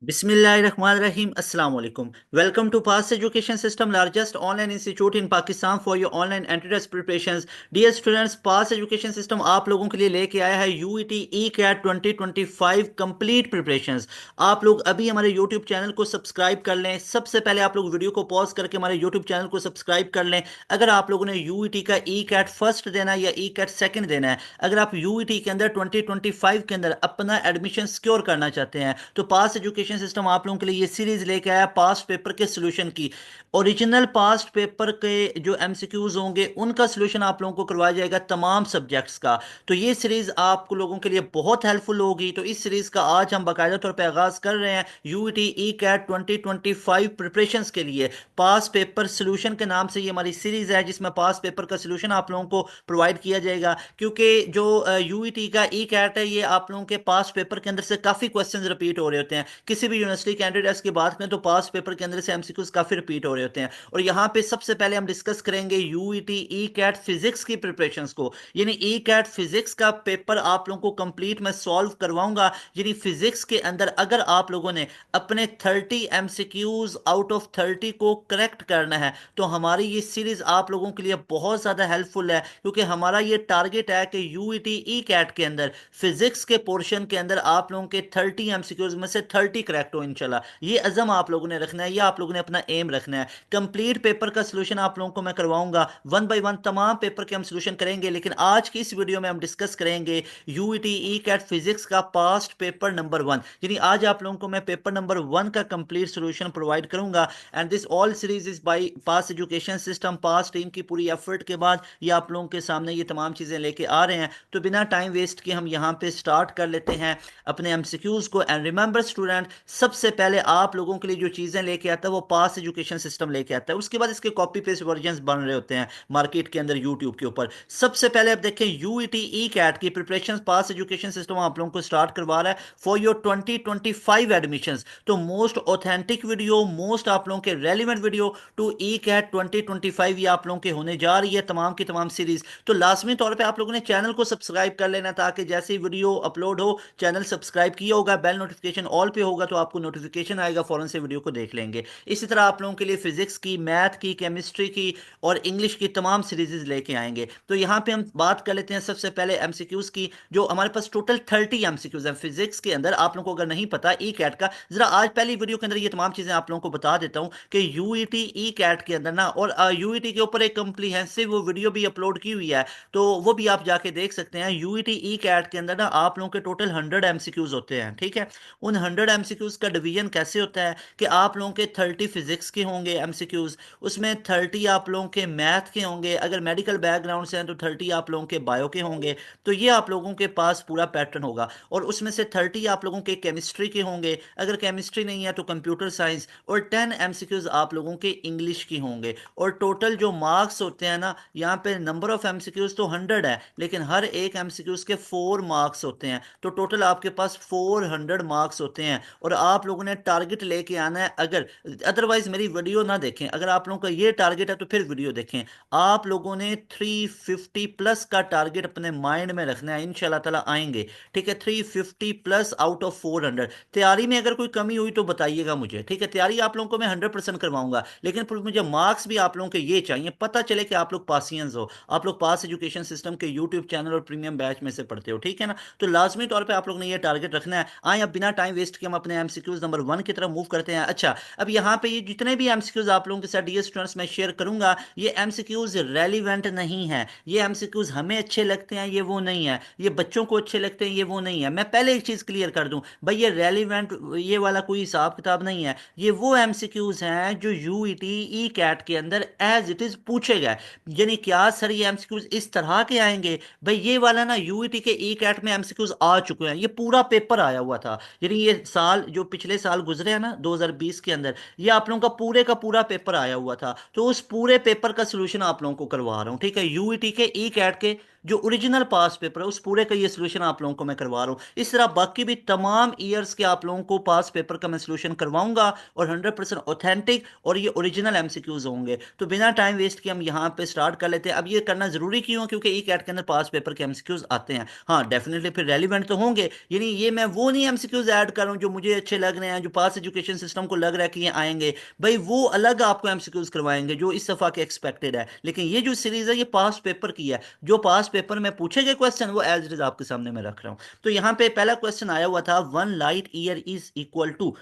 Bismillahirrahmanirrahim. Assalamu alaikum. Welcome to Pass Education System, largest online institute in Pakistan for your online entrance preparations. Dear students, Pass Education System आप लोगों के लिए लेके आया है UET ECAT 2025 complete preparations. आप लोग अभी हमारे YouTube चैनल को सब्सक्राइब कर लें। सबसे पहले आप लोग वीडियो को पॉज करके हमारे YouTube चैनल को सब्सक्राइब कर लें। अगर आप लोगों ने UET का ECAT फर्स्ट देना है या ECAT सेकंड देना है, अगर आप UET के अंदर 2025 के अंदर अपना एडमिशन सिक्योर करना चाहते हैं, तो पास एजुकेशन सिस्टम आप लोगों के लिए ये सीरीज लेके आया पास्ट पेपर के सोल्यूशन की। ओरिजिनल पास्ट पेपर के जो एमसीक्यूज होंगे उनका सोल्यूशन आप लोगों को करवाया जाएगा तमाम सब्जेक्ट्स का। तो ये सीरीज आप लोगों के लिए बहुत हेल्पफुल होगी। तो इस सीरीज का आज हम बाकायदा तौर पे आगाज कर रहे हैं यूईटी ई कैट 2025 प्रिपरेशंस के लिए। पास पेपर सोल्यूशन के नाम से ये हमारी सीरीज है जिसमें पास पेपर का सोल्यूशन आप लोगों को प्रोवाइड किया जाएगा, क्योंकि जो यूईटी का ई कैट है ये आप लोगों के पास पेपर के अंदर से काफी क्वेश्चंस रिपीट हो रहे होते हैं। किसी भी यूनिवर्सिटी कैंडिडेट्स की बात करें तो पास पेपर के अंदर से एमसीक्यूज काफी रिपीट हो रहे होते हैं। और यहाँ पे सबसे पहले हम डिस्कस करेंगे यूईटी ई कैट फिजिक्स की प्रिपरेशंस को। यानी ई कैट फिजिक्स का पेपर आप लोगों को कंप्लीट मैं सॉल्व करवाऊंगा। यानी फिजिक्स के अंदर अगर आप लोगों ने अपने 30 एमसीक्यूज आउट ऑफ 30 को करेक्ट करना है तो हमारी ये सीरीज आप लोगों के लिए बहुत ज्यादा हेल्पफुल है, क्योंकि हमारा ये टारगेट है कि यूईटी ई कैट के अंदर फिजिक्स के पोर्शन के अंदर आप लोगों के 30 एमसीक्यूज में से 30 करेक्ट हो इंशाल्लाह। ये अज़म आप लोगों ने रखना है, ये आप लोगों ने अपना एम रखना है। कंप्लीट पेपर का सोल्यूशन आप लोगों को मैं करवाऊंगा, वन बाय वन तमाम पेपर के हम सोल्यूशन करेंगे। लेकिन आज की इस वीडियो में हम डिस्कस करेंगे यूईटी ई कैट फिजिक्स का पास्ट पेपर नंबर 1। यानी आज आप लोगों को मैं पेपर नंबर 1 का कंप्लीट सोल्यूशन प्रोवाइड करूंगा। And this all series is by pass education system. Pass team की पूरी एफर्ट के बाद ये आप लोगों के सामने ये तमाम चीजें लेके आ रहे हैं। तो बिना टाइम वेस्ट किए हम यहाँ पे स्टार्ट कर लेते हैं अपने एमसीक्यूज को। एंड रिमेंबर स्टूडेंट, सबसे पहले आप लोगों के लिए जो चीजें लेके आता है वो पास एजुकेशन सिस्टम लेके आता है। उसके बाद इसके कॉपी पेस्ट वर्जन बन रहे होते हैं मार्केट के अंदर यूट्यूब के ऊपर। सबसे पहले आप देखें यूईटी ई कैट की प्रिपरेशन पास एजुकेशन सिस्टम आप लोगों को स्टार्ट करवा रहा है फॉर योर 2025 एडमिशंस। तो मोस्ट ऑथेंटिक वीडियो, मोस्ट आप लोगों के relevant video to ECAT 2025 ये आप लोगों के होने जा रही है तमाम की तमाम सीरीज। तो लाजमी तौर पे आप लोगों ने चैनल को सब्सक्राइब कर लेना, ताकि जैसे ही वीडियो अपलोड हो, चैनल सब्सक्राइब किया होगा, बेल नोटिफिकेशन ऑल पे होगा तो आपको नोटिफिकेशन आएगा, फौरन से वीडियो को देख लेंगे। इसी तरह आप लोगों के लिए फिजिक्स की, मैथ की, केमिस्ट्री की और इंग्लिश की तमाम सीरीजेस लेके आएंगे। तो यहाँ पे हम बात कर लेते हैं सबसे पहले एमसीक्यूज की। जो हमारे पास टोटल 30 एमसीक्यूज हैं फिजिक्स के अंदर। आप लोगों को अगर नहीं पता ई कैट का, जरा आज पहली वीडियो के अंदर ये तमाम चीजें आप लोगों को बता देता हूं कि यूईटी ई कैट के अंदर ना, और यूईटी के ऊपर एक कंप्रीहेंसिव वीडियो भी अपलोड की हुई है, तो वो भी आप जाके देख सकते हैं। यूईटी ई कैट के अंदर ना आप लोगों के टोटल 100 एमसीक्यूज होते हैं, ठीक है। उन 100 एमसीक्यूज का डिवीजन कैसे होता है कि आप लोगों के 30 फिजिक्स के होंगे एमसीक्यूज, उसमें 30 आप लोगों के मैथ के होंगे, अगर मेडिकल बैकग्राउंड से हैं तो 30 आप लोगों के बायो के होंगे। तो ये आप लोगों के पास पूरा पैटर्न होगा। और उसमें से 30 आप लोगों के केमिस्ट्री के होंगे, अगर केमिस्ट्री नहीं है तो कंप्यूटर साइंस। और 10 एमसीक्यूज आप लोगों के इंग्लिश की होंगे। और टोटल जो मार्क्स होते हैं ना, यहाँ पे नंबर ऑफ एमसीक्यूज तो 100 है, लेकिन हर एक एमसीक्यूज के 4 मार्क्स होते हैं। तो टोटल आपके पास 400 मार्क्स होते हैं। और आप लोगों ने टारगेट लेके आना है। अगर अदरवाइज मेरी वीडियो ना देखें, अगर आप लोगों का ये टारगेट है तो फिर वीडियो देखें। आप लोगों ने 350 प्लस का टारगेट अपने माइंड में रखना है, इंशाल्लाह ताला आएंगे, ठीक है। 350 प्लस आउट ऑफ 400। तैयारी में अगर कोई कमी हुई तो बताइएगा मुझे, ठीक है। तैयारी आप लोगों को मैं 100% करवाऊंगा, लेकिन फिर मुझे मार्क्स भी आप लोगों के ये चाहिए, पता चले कि आप लोग पासियंस हो, आप लोग पास एजुकेशन सिस्टम के यूट्यूब चैनल और प्रीमियम बैच में से पढ़ते हो, ठीक है ना। तो लाजमी तौर पे आप लोग ने ये टारगेट रखना है। आए अब बिना टाइम वेस्ट किए हम अपने एमसीक्यूज नंबर 1 की तरफ मूव करते हैं। अच्छा, अब यहाँ पे ये जितने भी एमसीक्यूज आप लोगों के साथ डियर स्टूडेंट्स मैं शेयर करूंगा, ये एमसीक्यूज रेलिवेंट नहीं है। ये एमसीक्यूज हमें अच्छे लगते हैं ये वो नहीं है, ये बच्चों को अच्छे लगते हैं ये वो नहीं है। मैं पहले एक चीज क्लियर कर दूं भाई, ये रेलिवेंट ये वाला कोई हिसाब किताब नहीं है। ये वो एमसीक्यूज हैं जो यूईटी ई कैट के अंदर एज इट इज पूछे गए। यानी क्या सर ये एमसीक्यूज इस तरह के आएंगे? भाई ये वाला ना यूईटी के ई कैट में एमसीक्यूज आ चुके हैं, ये पूरा पेपर आया हुआ था। यानी ये साल जो पिछले साल गुजरे हैं ना 2020 के अंदर, ये आप लोगों का पूरा पेपर आया हुआ था। तो उस पूरे पेपर का सोल्यूशन आप लोगों को करवा रहा हूँ, ठीक है। यूईटी के ई कैट के जो ओरिजिनल पास पेपर है उस पूरे का ये सोल्यूशन आप लोगों को मैं करवा रहा हूँ। इस तरह बाकी भी तमाम ईयर्स के आप लोगों को पास पेपर का मैं सोल्यूशन करवाऊंगा, और 100% ऑथेंटिक और ये ओरिजिनल एमसीक्यूज होंगे। तो बिना टाइम वेस्ट के हम यहाँ पे स्टार्ट कर लेते हैं। अब ये करना जरूरी क्यों? क्योंकि ई कैट के अंदर पास पेपर के एमसीक्यूज आते हैं। हाँ डेफिनेटली फिर रेलिवेंट तो होंगे। यानी ये मैं वो नहीं एमसीक्यूज ऐड कर रहा हूँ जो मुझे मुझे अच्छे लग रहे हैं, जो पास एजुकेशन सिस्टम को लग रहा है कि ये आएंगे, भाई वो अलग आपको एमसीक्यूज करवाएंगे जो इस दफा के एक्सपेक्टेड है। लेकिन ये जो सीरीज है ये पास्ट पेपर की है, जो पास्ट पेपर में पूछे गए क्वेश्चन वो एज इट इज आपके सामने मैं रख रहा हूं। तो यहाँ पे पहला क्वेश्चन आया हुआ था, 1 light year is equal to,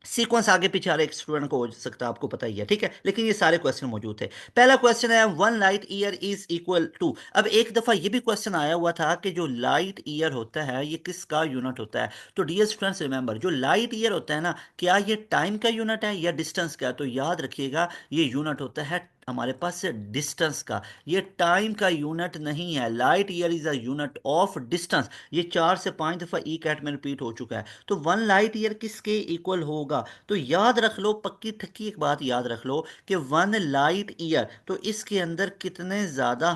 sequence आगे पीछे हर एक स्टूडेंट को हो सकता है, आपको पता ही है, ठीक है, लेकिन ये सारे क्वेश्चन मौजूद थे। पहला क्वेश्चन है 1 light year is equal to. अब एक दफा ये भी क्वेश्चन आया हुआ था कि जो लाइट ईयर होता है ये किसका यूनिट होता है। तो डियर स्टूडेंट्स रिमेंबर, जो लाइट ईयर होता है ना, क्या ये टाइम का यूनिट है या डिस्टेंस का। तो याद रखिएगा ये यूनिट होता है हमारे पास डिस्टेंस का, ये टाइम का यूनिट नहीं है। Light year is a unit of distance. ये 4 से 5 दफा ई कैट में रिपीट हो चुका है। तो 1 लाइट ईयर किसके इक्वल होगा। तो याद रख लो, पक्की ठक्की एक बात याद रख लो कि 1 लाइट ईयर, तो इसके अंदर कितने ज्यादा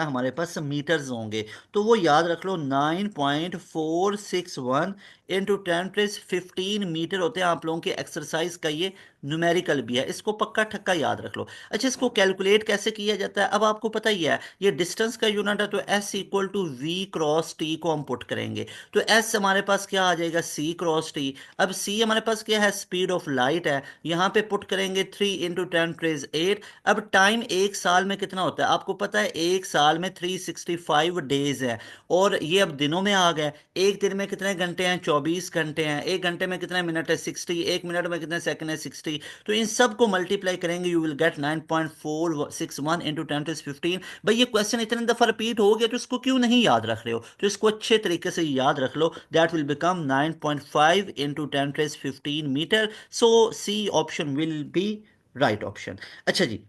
हमारे पास मीटर्स होंगे। तो वो याद रख लो 9.461 इंटू 10⁻15 मीटर होते हैं आप लोगों के। एक्सरसाइज का ये न्यूमेरिकल भी है, इसको पक्का ठक्का याद रख लो। अच्छा, इसको कैलकुलेट कैसे किया जाता है, अब आपको पता ही है, ये डिस्टेंस का यूनिट है, तो S equal to V cross T को हम पुट करेंगे। तो एस हमारे पास क्या आ जाएगा, सी क्रॉस टी। अब सी हमारे पास क्या है, स्पीड ऑफ लाइट है, यहाँ पे पुट करेंगे 3 इंटू 10⁻8। अब टाइम एक साल में कितना होता है आपको पता है, एक साल में 365 डेज है, और ये अब दिनों में आ गए। एक दिन में कितने घंटे हैं, 24 घंटे हैं। एक घंटे में कितने मिनट है, 60। एक मिनट में कितने सेकंड है, 60। तो इन सब को मल्टीप्लाई करेंगे, यू विल गेट 9.461 इंटू 10⁻15। भाई ये क्वेश्चन इतने दफा रिपीट हो गया, तो इसको क्यों नहीं याद रख रहे हो। तो इसको अच्छे तरीके से याद रख लो, that will become 9.5 into 10⁻15 metre. So C option will be right option. अच्छा जी,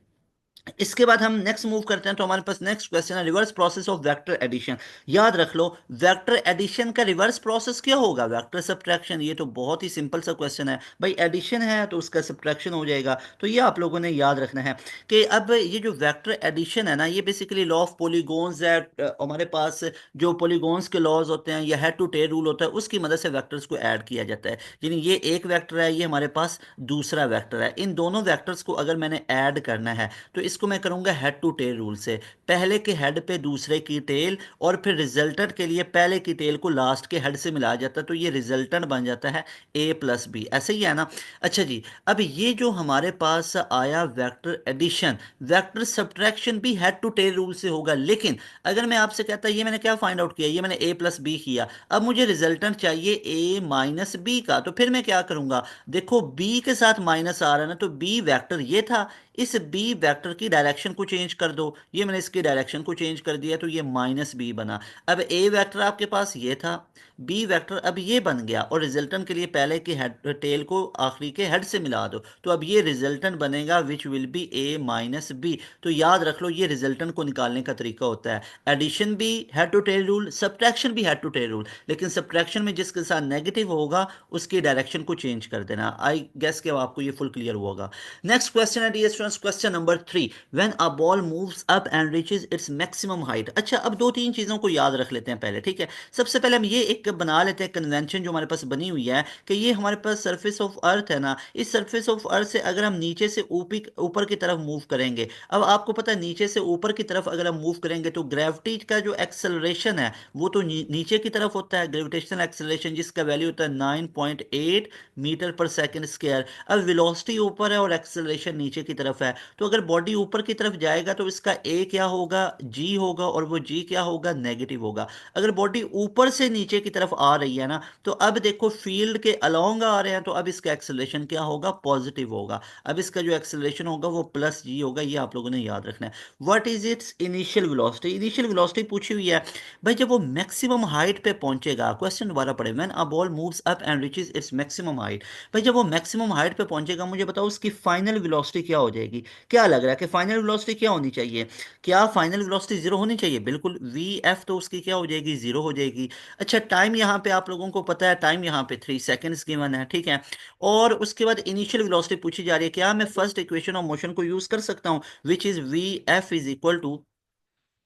इसके बाद हम नेक्स्ट मूव करते हैं। तो हमारे पास नेक्स्ट क्वेश्चन है, reverse process of vector addition. याद रख लो, वेक्टर एडिशन का रिवर्स प्रोसेस क्या होगा, वेक्टर सब्ट्रैक्शन। ये तो बहुत ही सिंपल सा क्वेश्चन है भाई, एडिशन है तो उसका सब्ट्रैक्शन हो जाएगा। तो ये आप लोगों ने याद रखना है कि अब ये जो वेक्टर एडिशन है ना, ये बेसिकली लॉ ऑफ पॉलीगॉन्स है। हमारे पास जो पॉलीगॉन्स के लॉज होते हैं या हेड टू टेल रूल होता है, उसकी मदद से वेक्टर्स को ऐड किया जाता है। यानी ये एक वेक्टर है, ये हमारे पास दूसरा वेक्टर है, इन दोनों वेक्टर्स को अगर मैंने ऐड करना है तो इसको मैं करूंगा हेड टू टेल रूल से। पहले के हेड पे दूसरे की टेल, और फिर रिजल्टेंट के लिए पहले की टेल को लास्ट के हेड से मिलाया जाता है, तो ये रिजल्टेंट बन जाता है ए प्लस बी। ऐसे ही है ना। अच्छा जी, अब ये जो हमारे पास आया वेक्टर एडिशन, वेक्टर सब्ट्रैक्शन भी हेड टू टेल रूल से होगा। लेकिन अगर मैं आपसे कहता ये मैंने क्या फाइंड आउट किया, ये मैंने ए प्लस बी किया, अब मुझे रिजल्टेंट चाहिए ए माइनस बी का, तो फिर मैं क्या करूंगा, देखो बी के साथ माइनस आ रहा है ना, तो बी वेक्टर ये था, इस बी वेक्टर की डायरेक्शन को चेंज कर दो। ये मैंने इसकी डायरेक्शन को चेंज कर दिया, तो ये माइनस बी बना। अब ए वेक्टर आपके पास ये था, बी वेक्टर अब ये बन गया, और रिजल्टेंट के लिए पहले के हेड टेल को आखिरी के हेड से मिला दो, तो अब ये रिजल्टेंट बनेगा which will be A minus B. तो याद रख लो, ये रिजल्टेंट को निकालने का तरीका होता है। एडिशन भी head to tail rule, subtraction भी हेड टू टेल रूल, लेकिन सब्ट्रैक्शन में जिसके साथ नेगेटिव होगा उसकी डायरेक्शन को चेंज कर देना। आई गेस कि आपको ये फुल क्लियर होगा। नेक्स्ट क्वेश्चन है dear students, question number 3, when a ball moves up and reaches its maximum height. अच्छा, अब दो तीन चीजों को याद रख लेते हैं पहले, ठीक है। सबसे पहले हम ये एक बना लेते हैं कन्वेंशन जो हमारे पास बनी हुई है, कि ये हमारे पास सरफेस ऑफ अर्थ है ना, इस सरफेस ऑफ अर्थ से अगर हम नीचे से ऊपर की तरफ मूव करेंगे, अब आपको पता है नीचे से ऊपर की तरफ अगर हम मूव करेंगे तो ग्रेविटी का जो एक्सेलरेशन है वो तो नीचे की तरफ होता है, ग्रेविटेशनल एक्सेलरेशन, जिसका वैल्यू होता है 9.8 मीटर पर सेकंड स्क्वायर। अब वेलोसिटी ऊपर है और एक्सेलरेशन नीचे की तरफ है, तो अगर बॉडी ऊपर की तरफ जाएगा तो इसका ए क्या होगा, जी होगा, और वो जी क्या होगा, नेगेटिव होगा। अगर बॉडी ऊपर से नीचे की तरफ आ रही है ना, तो अब देखो फील्ड के अलोंग आ रहे हैं, तो अब इसका एक्सेलरेशन क्या होगा, पॉजिटिव होगा। अब इसका जो एक्सेलरेशन होगा वो प्लस जी होगा, ये आप लोगों ने याद रखना है। What is it's initial velocity, initial velocity पूछी हुई है भाई, जब वो मैक्सिमम हाइट पे पहुंचेगा। क्वेश्चन दोबारा पढ़े, when a ball moves up and reaches its maximum height. भाई जब वो मैक्सिमम हाइट पे पहुंचेगा, मुझे बताओ उसकी फाइनल वेलोसिटी क्या हो जाएगी। क्या लग रहा है कि फाइनल वेलोसिटी क्या होनी चाहिए, क्या फाइनल वेलोसिटी जीरो होनी चाहिए, बिल्कुल वी एफ तो उसकी क्या हो जाएगी, जीरो हो जाएगी। अच्छा, टाइम यहाँ पे आप लोगों को पता है, टाइम यहाँ पे 3 सेकेंड्स गिवन है, ठीक है। और उसके बाद इनिशियल वेलोसिटी पूछी जा रही है, क्या मैं फर्स्ट इक्वेशन ऑफ मोशन को यूज कर सकता हूँ, which is V F is equal to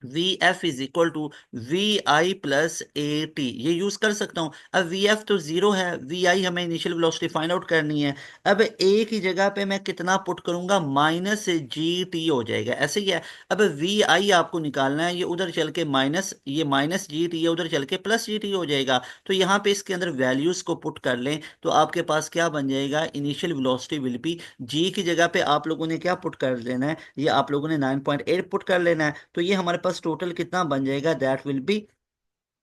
V F is equal to V I plus A T, ये यूज कर सकता हूं। अब वी एफ तो जीरो है, वी आई हमें इनिशियल वेलोसिटी फाइंड आउट करनी है। अब ए की जगह पे मैं कितना पुट करूंगा, माइनस जी टी हो जाएगा, ऐसे ही है। अब वी आई आपको निकालना है, ये उधर चल के माइनस, ये माइनस जी टी है, उधर चल के प्लस जी टी हो जाएगा। तो यहाँ पे इसके अंदर वैल्यूज को पुट कर लें तो आपके पास क्या बन जाएगा, इनिशियल वेलोसिटी विल बी, जी की जगह पे आप लोगों ने क्या पुट कर लेना है, ये आप लोगों ने 9.8 पुट कर लेना है। तो ये हमारे पास टोटल कितना बन जाएगा, that will be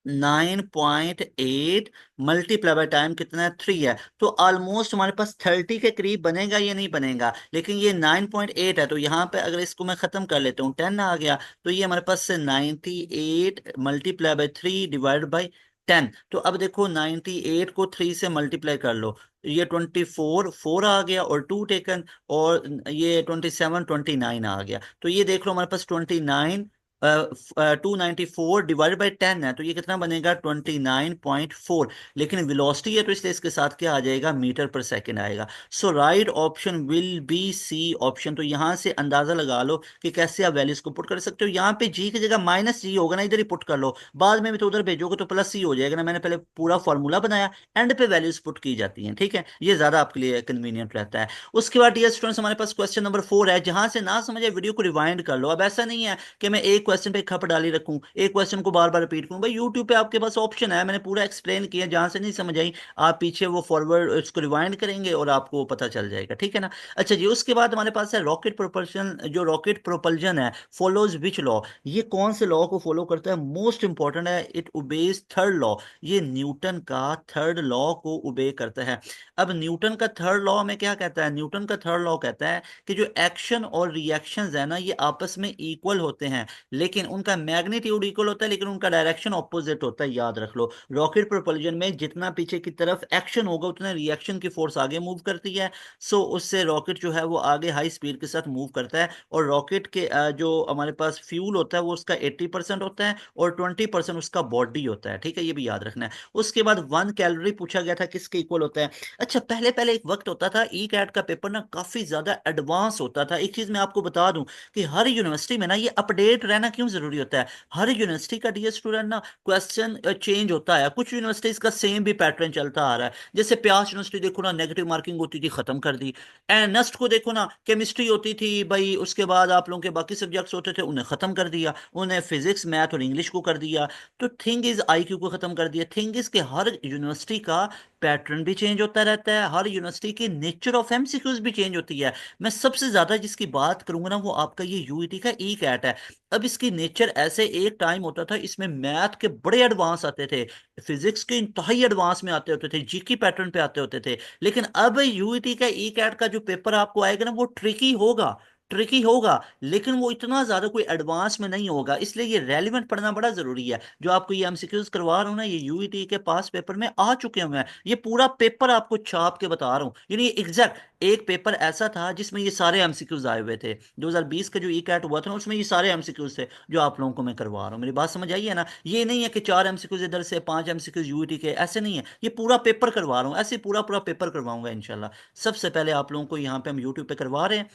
9.8 multiply by time कितना है, 3 है। तो ऑलमोस्ट हमारे पास 30 के करीब बनेगा, ये नहीं बनेगा, लेकिन ये 9.8 है। तो यहाँ पे अगर इसको मैं खत्म कर लेता हूँ, 10 आ गया, तो ये हमारे पास से 98 मल्टीप्लाई बाय 3 डिवाइड बाय 10। तो अब देखो 98 को 3 से मल्टीप्लाई कर लो, ये 24 4 आ गया और 2 टेकन, और ये 27 29 आ गया। तो ये देख लो हमारे पास 29 294 डिवाइडेड बाई 10 है, तो ये कितना बनेगा 29.4। लेकिन वेलोसिटी है तो इसलिए इसके साथ क्या आ जाएगा, मीटर पर सेकंड आएगा। So right option will be C option. तो यहां से अंदाजा लगा लो कि कैसे आप वैल्यूज को पुट कर सकते हो। यहाँ पे जी की जगह माइनस जी होगा ना, इधर ही पुट कर लो, बाद में भी तो उधर भेजोगे तो प्लस ही हो जाएगा ना। मैंने पहले पूरा फॉर्मूला बनाया, एंड पे वैल्यूज पुट की जाती हैं, ठीक है, ये ज्यादा आपके लिए कन्वीनियंट रहता है। उसके बाद डियर स्टूडेंट्स हमारे पास क्वेश्चन नंबर 4 है, जहां से ना समझे वीडियो को रिवाइंड कर लो। अब ऐसा नहीं है कि मैं एक क्वेश्चन पे खप डाली रखूं, एक क्वेश्चन को बार बार रिपीट करूं। भाई यूट्यूब पे आपके पास ऑप्शन है, मैंने पूरा एक्सप्लेन किया, जहां से नहीं समझ आई आप पीछे वो फॉरवर्ड इसको रिवाइंड करेंगे और आपको वो पता चल जाएगा, ठीक है ना। अच्छा जी, उसके बाद हमारे पास है रॉकेट प्रोपल्शन। जो रॉकेट प्रोपल्जन है, फॉलोज विच लॉ, ये कौन से लॉ को फॉलो करता है, मोस्ट इंपॉर्टेंट है, इट ओबेज थर्ड लॉ। ये न्यूटन का थर्ड लॉ को ओबे करता है। अब न्यूटन का थर्ड लॉ में क्या कहता है, न्यूटन का थर्ड लॉ कहता है कि जो एक्शन और रिएक्शंस है ना, ये आपस में इक्वल होते हैं, लेकिन उनका मैग्नीट्यूड इक्वल होता है, लेकिन उनका डायरेक्शन ऑपोजिट होता है, याद रख लो। रॉकेट प्रोपल्जन में जितना पीछे की तरफ एक्शन होगा उतना रिएक्शन की फोर्स आगे मूव करती है। सो उससे रॉकेट जो है वो आगे हाई स्पीड के साथ मूव करता है। और रॉकेट के जो हमारे पास फ्यूल होता है वो उसका 80% होता है और 20% उसका बॉडी होता है, ठीक है, ये भी याद रखना है। उसके बाद 1 कैलोरी पूछा गया था, किसके इक्वल होता है। अच्छा, पहले पहले एक वक्त होता था ई कैट का पेपर ना काफी ज्यादा एडवांस होता था। एक चीज मैं आपको बता दूं कि हर यूनिवर्सिटी में ना ये अपडेट रहना क्यों जरूरी होता है। हर यूनिवर्सिटी का डियर स्टूडेंट ना क्वेश्चन चेंज होता है, कुछ यूनिवर्सिटीज का सेम भी पैटर्न चलता आ रहा है। जैसे प्यास यूनिवर्सिटी देखो ना, नेगेटिव मार्किंग होती थी, खत्म कर दी। एंड नेक्स्ट को देखो ना, केमिस्ट्री होती थी भाई, उसके बाद आप लोगों के बाकी सब्जेक्ट्स होते थे, उन्हें खत्म कर दिया, उन्हें फिजिक्स मैथ और इंग्लिश को कर दिया। तो थिंग इज आईक्यू को खत्म कर दिया। थिंग इज के हर यूनिवर्सिटी का पैटर्न भी चेंज होता रहता है, हर यूनिवर्सिटी की नेचर ऑफ एमसीक्यूज भी चेंज होती है। मैं सबसे ज्यादा जिसकी बात करूंगा ना वो आपका ये यूईटी का ई कैट है। अब इसकी नेचर ऐसे, एक टाइम होता था इसमें मैथ के बड़े एडवांस आते थे, फिजिक्स के इंतहाई एडवांस में आते होते थे, जीके पैटर्न पे आते होते थे। लेकिन अब यूईटी का ई कैट का जो पेपर आपको आएगा ना वो ट्रिकी होगा, ट्रिकी होगा, लेकिन वो इतना ज्यादा कोई एडवांस में नहीं होगा। इसलिए ये रेलिवेंट पढ़ना बड़ा जरूरी है। जो आपको ये एमसीक्यूज करवा रहा हूं ना, ये यूईटी के पास पेपर में आ चुके हुए हैं, ये पूरा पेपर आपको छाप के बता रहा हूँ, यानी एग्जैक्ट एक पेपर ऐसा था जिसमें ये सारे एमसीक्यूज आए हुए थे। 2020 का जो ई कैट हुआ था ना, उसमें ये सारे एमसीक्यूज थे जो आप लोगों को मैं करवा रहा हूँ। मेरी बात समझ आई है ना। ये नहीं है कि 4 एमसीक्यूज इधर से 5 एमसीक्यूज यूईटी के, ऐसे नहीं है, ये पूरा पेपर करवा रहा हूँ, ऐसे पूरा पूरा पेपर करवाऊंगा इंशाल्लाह। सबसे पहले आप लोगों को यहाँ पे हम यूट्यूब पे करवा रहे हैं,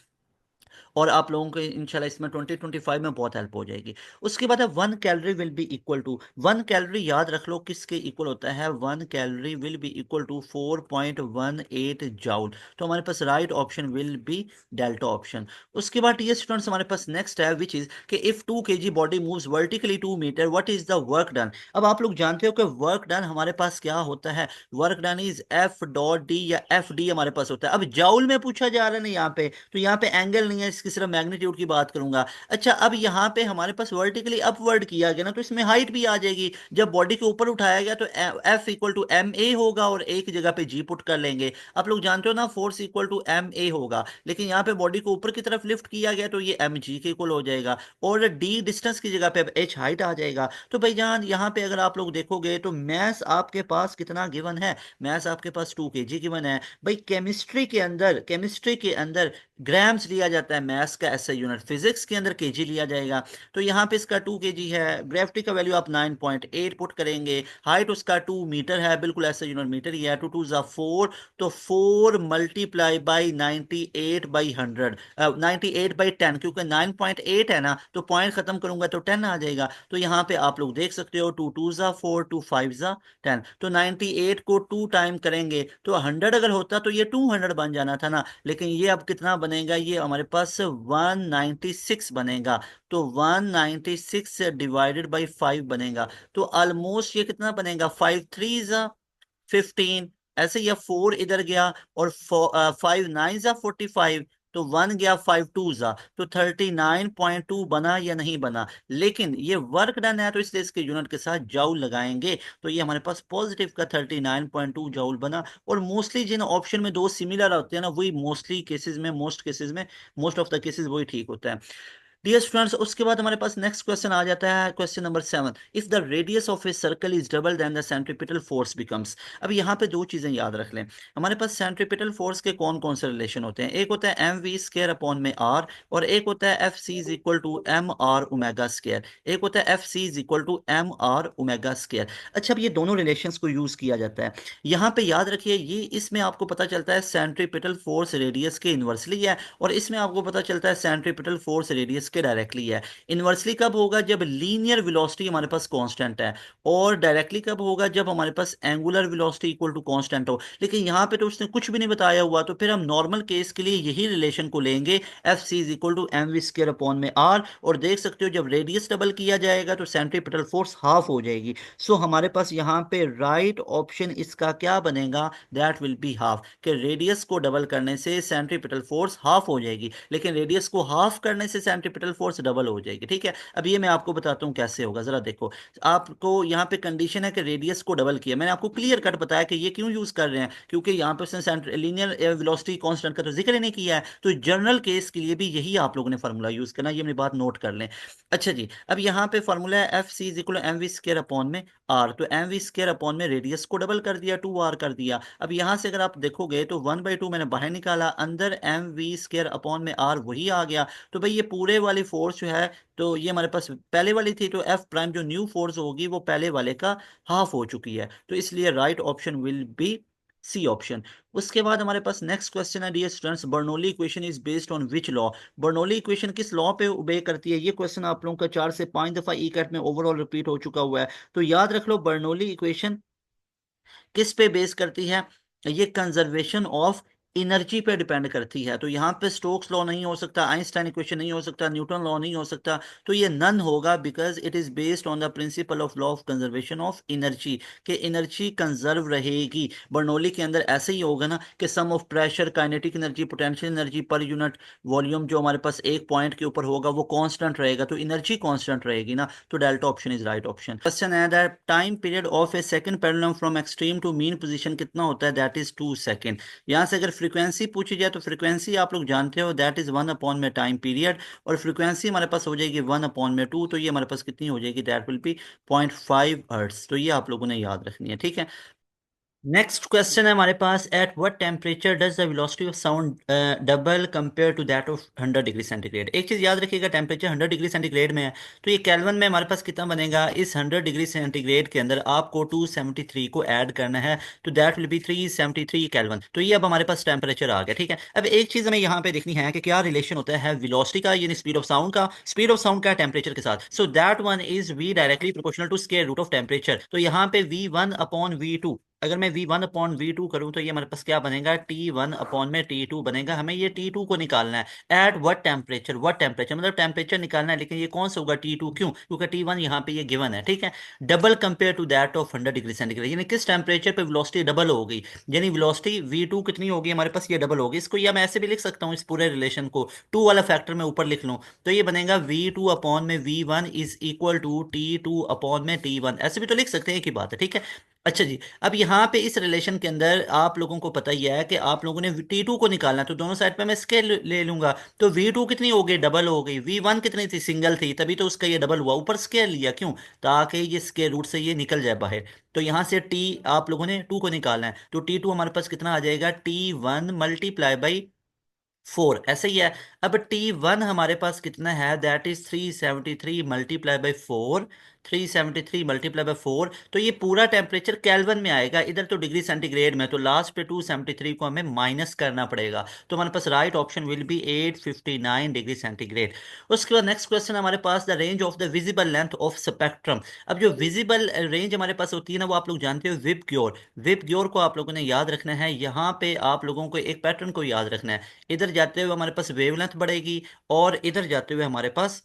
और आप लोगों को इंशाल्लाह इसमें 2025 में बहुत हेल्प हो जाएगी। उसके बाद है 1 calorie will be equal to, 1 calorie याद रख लो किसके इक्वल होता है, 1 calorie will be equal to 4.18 joule. तो हमारे पास right option will be delta option. उसके बाद ये स्टूडेंट्स हमारे पास नेक्स्ट है विच इज कि if 2 kg body moves vertically 2 metre, what is the work done. अब आप लोग जानते हो कि वर्क डन हमारे पास क्या होता है, work done is F dot D या एफ डी हमारे पास होता है। अब जाउल में पूछा जा रहा है ना यहाँ पे, तो यहाँ पे एंगल नहीं है, इसकी सिर्फ मैग्नीट्यूड की बात करूंगा। अच्छा, अब यहाँ पे हमारे पास वर्टिकली अपवर्ड किया गया ना, तो इसमें हाइट भी आ जाएगी। जब बॉडी के ऊपर उठाया गया तो F equal to M A होगा, और एक जगह पे जी पुट कर लेंगे। आप लोग जानते हो ना force equal to M A होगा, लेकिन यहाँ पे बॉडी को ऊपर की तरफ लिफ्ट किया गया तो ये एम जी के इक्वल हो जाएगा, और डी डिस्टेंस की जगह पे अब एच हाइट आ जाएगा। तो भाईजान यहाँ पे अगर आप लोग देखोगे तो मैथ आपके पास कितना गिवन है, मैथ आपके पास 2 kg गिवन है। भाई केमिस्ट्री के अंदर, केमिस्ट्री के अंदर ग्राम्स लिया जाता है मैथ्स का ऐसा यूनिट, फिजिक्स के अंदर केजी लिया जाएगा। तो यहाँ पे इसका 2 kg है, ग्रेविटी का वैल्यू आप 9.8 पुट करेंगे, हाइट उसका 2 मीटर है, बिल्कुल ऐसा यूनिट मीटर ही है, 2 2 ज़ा 4, तो 4 × 98/100, 98/10, क्योंकि 9.8 है ना, तो पॉइंट खत्म करूंगा तो 10 आ जाएगा। तो यहाँ पे आप लोग देख सकते हो 2 2 ज़ा 4, 2 5 ज़ा 10, तो 98 को 2 टाइम करेंगे तो 100 अगर होता तो ये 200 बन जाना था ना, लेकिन ये अब कितना बनेगा, ये हमारे पास 196 बनेगा। तो 196 डिवाइडेड बाई 5 बनेगा, तो ऑलमोस्ट ये कितना बनेगा, 5 3 ज़ा 15, ऐसे ही 4 इधर गया, और 5 9 ज़ा 45, तो 1 गया, 5 2 ज़ा, तो 39.2 बना या नहीं बना। लेकिन ये वर्क डन है तो इसलिए इसके यूनिट के साथ जाउल लगाएंगे, तो ये हमारे पास पॉजिटिव का 39.2 जाउल बना। और मोस्टली जिन ऑप्शन में दो सिमिलर होते हैं ना, वही मोस्टली केसेस में, मोस्ट केसेस में, मोस्ट ऑफ द केसेस वही ठीक होता है। डियर स्टूडेंट्स, उसके बाद हमारे पास नेक्स्ट क्वेश्चन आ जाता है, question number 7। If the radius of a circle is double then the centripetal force becomes. अब यहाँ पे दो चीजें याद रख लें। हमारे पास सेंट्रीपिटल फोर्स के कौन कौन से रिलेशन होते हैं, एक होता है mv² अपॉन में r, और एक होता है Fc=mr ओमेगा स्क्वायर, एक होता है Fc=mr ओमेगा स्क्वायर। अच्छा, अब ये दोनों रिलेशंस को यूज किया जाता है। यहाँ पे याद रखिए, ये इसमें आपको पता चलता है सेंट्रीपिटल फोर्स रेडियस के इन्वर्सली है, और इसमें आपको पता चलता है सेंट्रीपिटल फोर्स रेडियस के डायरेक्टली है। इन्वर्सली कब होगा, जब लीनियर वेलोसिटी हमारे पास कांस्टेंट है, और डायरेक्टली कब होगा, जब हमारे पास angular velocity equal to constant हो। लेकिन यहाँ पे तो उसने कुछ भी नहीं बताया हुआ, तो फिर हम नॉर्मल केस के लिए यही रिलेशन को लेंगे, Fc=mv²/r, और देख सकते हो जब रेडियस डबल किया जाएगा तो सेंट्रीपिटल फोर्स हाफ हो जाएगी। सो हमारे पास यहाँ पे राइट ऑप्शन इसका क्या बनेगा, दैट विल बी हाफ, कि रेडियस को डबल करने से सेंट्रीपिटल फोर्स हाफ हो जाएगी, लेकिन रेडियस को हाफ करने से सेंट्रीपिटल फोर्स डबल हो जाएगी। ठीक है, अब ये मैं आपको बताता हूँ कैसे होगा, जरा देखो। आपको यहाँ पे कंडीशन है कि रेडियस को डबल किया, मैंने आपको क्लियर कट बताया कि ये क्यों यूज कर रहे हैं, क्योंकि यहाँ पे उसने लीनियर वेलोसिटी कांस्टेंट का तो जिक्र ही नहीं किया है, तो जनरल केस के लिए भी यही आप लोगों ने फार्मूला यूज करना, ये मेरी बात नोट कर लें। अच्छा जी, अब यहाँ पे फार्मूला है Fc=mv²/r, तो mv² अपॉन में रेडियस को डबल कर दिया, 2r कर दिया। अब यहाँ से अगर आप देखोगे तो 1/2 मैंने बाहर निकाला, अंदर mv²/r वही आ गया। तो भाई ये पूरे वाली फोर्स जो है, तो ये हमारे पास पहले वाली थी, तो एफ प्राइम जो न्यू फोर्स होगी वो पहले वाले का हाफ हो चुकी है, तो इसलिए right option will be C option. उसके बाद हमारे पास नेक्स्ट क्वेश्चन है, dear students, Bernoulli equation is based on which law. Bernoulli equation किस लॉ पे ओबे करती है, ये क्वेश्चन आप लोगों का 4 से 5 दफा ई कैट में ओवरऑल रिपीट हो चुका हुआ है। तो याद रख लो, बर्नौली इक्वेशन किस पे बेस करती है, ये कंजर्वेशन ऑफ एनर्जी पे डिपेंड करती है। तो यहाँ पे स्टोक्स लॉ नहीं हो सकता, आइंस्टाइन इक्वेशन नहीं हो सकता, न्यूटन लॉ नहीं हो सकता, तो ये नन होगा, because it is based on the principle of law of conservation of energy, कि एनर्जी कंजर्व रहेगी। बर्नौली के अंदर ऐसे ही होगा ना, कि sum of pressure, kinetic energy, potential energy per unit volume जो हमारे पास एक पॉइंट के ऊपर होगा वो कांस्टेंट रहेगा, तो एनर्जी कांस्टेंट रहेगी ना, तो delta option is right option. Question है that time period of a second pendulum from extreme to mean position कितना होता है, दैट इज 2 सेकंड। यहाँ से अगर फ्रीक्वेंसी पूछी जाए तो फ्रीक्वेंसी आप लोग जानते हो, दैट इज 1/में टाइम पीरियड, और फ्रीक्वेंसी हमारे पास हो जाएगी 1/2, तो ये हमारे पास कितनी हो जाएगी, दैट विल बी 0.5 हर्ट्स। तो ये आप लोगों ने याद रखनी है, ठीक है। नेक्स्ट क्वेश्चन है हमारे पास, at what temperature does the velocity of sound double compare to that of 100 degree centigrade. एक चीज याद रखिएगा, टेम्परेचर 100 डिग्री सेंटीग्रेड में है, तो ये केल्विन में हमारे पास कितना बनेगा, इस 100 डिग्री सेंटीग्रेड के अंदर आपको 273 को ऐड करना है, तो दैट विल बी 373 केल्विन। तो ये अब हमारे पास टेम्परेचर आ गया, ठीक है। अब एक चीज हमें यहाँ पे देखनी है कि क्या रिलेशन होता है वेलोसिटी का, यानी स्पीड ऑफ साउंड का, स्पीड ऑफ साउंड का टेम्परेचर के साथ। So that one is v directly proportional to square root of temperature. तो यहाँ पे v1/v2, अगर मैं v1/v2 करूं तो ये हमारे पास क्या बनेगा, t1/t2 बनेगा। हमें ये t2 को निकालना है, एट व्हाट टेम्परेचर मतलब टेम्परेचर निकालना है, लेकिन ये कौन सा होगा, t2, क्यों, क्योंकि t1 यहाँ पे ये गिवन है, ठीक है। Double compare to that of 100 degree centigrade, यानी किस टेम्परेचर पे वेलोसिटी डबल हो गई, यानी वेलोसिटी v2 कितनी होगी हमारे पास, ये डबल होगी। इसको ये मैं ऐसे भी लिख सकता हूँ, इस पूरे रिलेशन को 2 वाला फैक्टर में ऊपर लिख लूँ, तो ये बनेगा v2/v1 is equal to t2/t1, ऐसे भी तो लिख सकते हैं, एक ही बात है, ठीक है। अच्छा जी, अब यहाँ पे इस रिलेशन के अंदर आप लोगों को पता ही है कि आप लोगों ने T2 को निकालना है, तो दोनों साइड पे मैं स्केल ले लूंगा, तो V2 कितनी हो गई, डबल हो गई, V1 कितनी थी, सिंगल थी, तभी तो उसका ये डबल हुआ, ऊपर स्केल लिया, क्यों, ताकि ये स्केल रूट से ये निकल जाए बाहर। तो यहाँ से T आप लोगों ने 2 को निकालना है, तो T2 हमारे पास कितना आ जाएगा, T1 × 4 ऐसे ही है। अब T1 हमारे पास कितना है, that is 373 multiply by 4, 373 multiply by 4, तो ये पूरा टेम्परेचर केल्विन में आएगा, इधर तो डिग्री सेंटीग्रेड में, तो लास्ट पे 273 को हमें माइनस करना पड़ेगा, तो हमारे पास right option will be 859 degree centigrade. उसके बाद नेक्स्ट क्वेश्चन हमारे पास, the range of the visible length of spectrum. अब जो विजिबल रेंज हमारे पास होती है ना, वो आप लोग जानते हो विब ग्योर, विब ग्योर को आप लोगों ने याद रखना है, यहाँ पे आप लोगों को एक पैटर्न को याद रखना है, इधर जाते हुए हमारे पास वेवलेंथ बढ़ेगी और इधर जाते हुए हमारे पास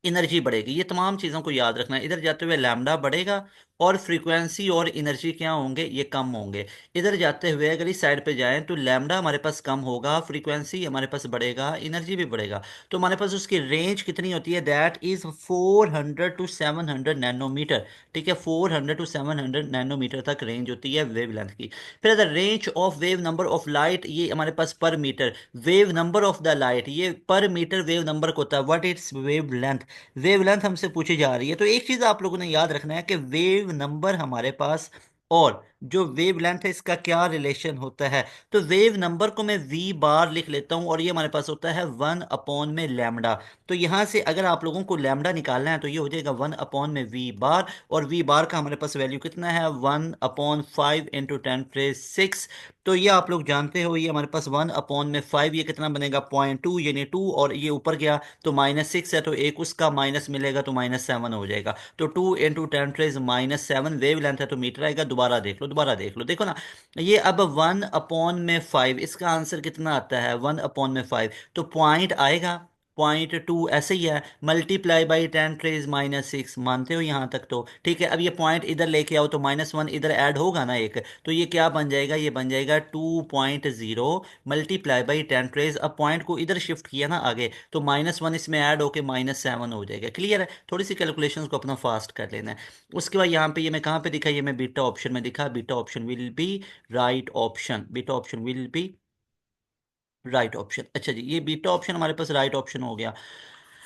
एनर्जी बढ़ेगी, ये तमाम चीज़ों को याद रखना है, इधर जाते हुए लैम्डा बढ़ेगा और फ्रीक्वेंसी और एनर्जी क्या होंगे, ये कम होंगे। इधर जाते हुए अगर इस साइड पे जाएं तो लैम्डा हमारे पास कम होगा, फ्रीक्वेंसी हमारे पास बढ़ेगा, एनर्जी भी बढ़ेगा, तो हमारे पास उसकी रेंज कितनी होती है, दैट इज 400 टू 700 नैनोमीटर। ठीक है, 400 टू 700 नैनोमीटर तक रेंज होती है वेवलेंथ की। फिर the range of wave number of light, ये हमारे पास per metre, wave number of the light ये पर मीटर वेव नंबर को होता है, what it's wavelength, wavelength हमसे पूछी जा रही है। तो एक चीज आप लोगों ने याद रखना है कि वेव नंबर हमारे पास और जो वेवलेंथ है इसका क्या रिलेशन होता है। तो वेव नंबर को मैं वी बार लिख लेता हूं और ये हमारे पास होता है 1 अपॉन में लैम्डा। तो यहां से अगर आप लोगों को लैम्डा निकालना है तो ये हो जाएगा 1 अपॉन में वी बार, और वी बार का हमारे पास वैल्यू कितना है, 1/5 × 10⁶। तो ये आप लोग जानते हो, ये हमारे पास 1/5, ये कितना बनेगा, 0.2, यानी 2, और ये ऊपर गया तो -6 है, तो एक उसका माइनस मिलेगा तो -7 हो जाएगा। तो 2 × 10⁻⁻7 वेव लेंथ है तो मीटर आएगा। दोबारा देख लो, दोबारा देख लो, देखो ना, ये अब 1/5, इसका आंसर कितना आता है, 1/5, तो पॉइंट आएगा 0.2, ऐसे ही है, मल्टीप्लाई बाई 10⁻⁻6, मानते हो यहाँ तक तो ठीक है। अब ये पॉइंट इधर लेके आओ तो -1 इधर ऐड होगा ना एक, तो ये क्या बन जाएगा, ये बन जाएगा 2.0 मल्टीप्लाई बाई 10 अब पॉइंट को इधर शिफ्ट किया ना आगे, तो -1 इसमें ऐड होके -7 हो जाएगा। क्लियर है, थोड़ी सी कैलकुलेशंस को अपना फास्ट कर लेना है। उसके बाद यहाँ पे ये मैं कहाँ पे दिखा, ये मैं बीटा ऑप्शन में दिखा, beta option will be right option, beta option will be right option. अच्छा जी, ये बीटा ऑप्शन हमारे पास राइट ऑप्शन हो गया।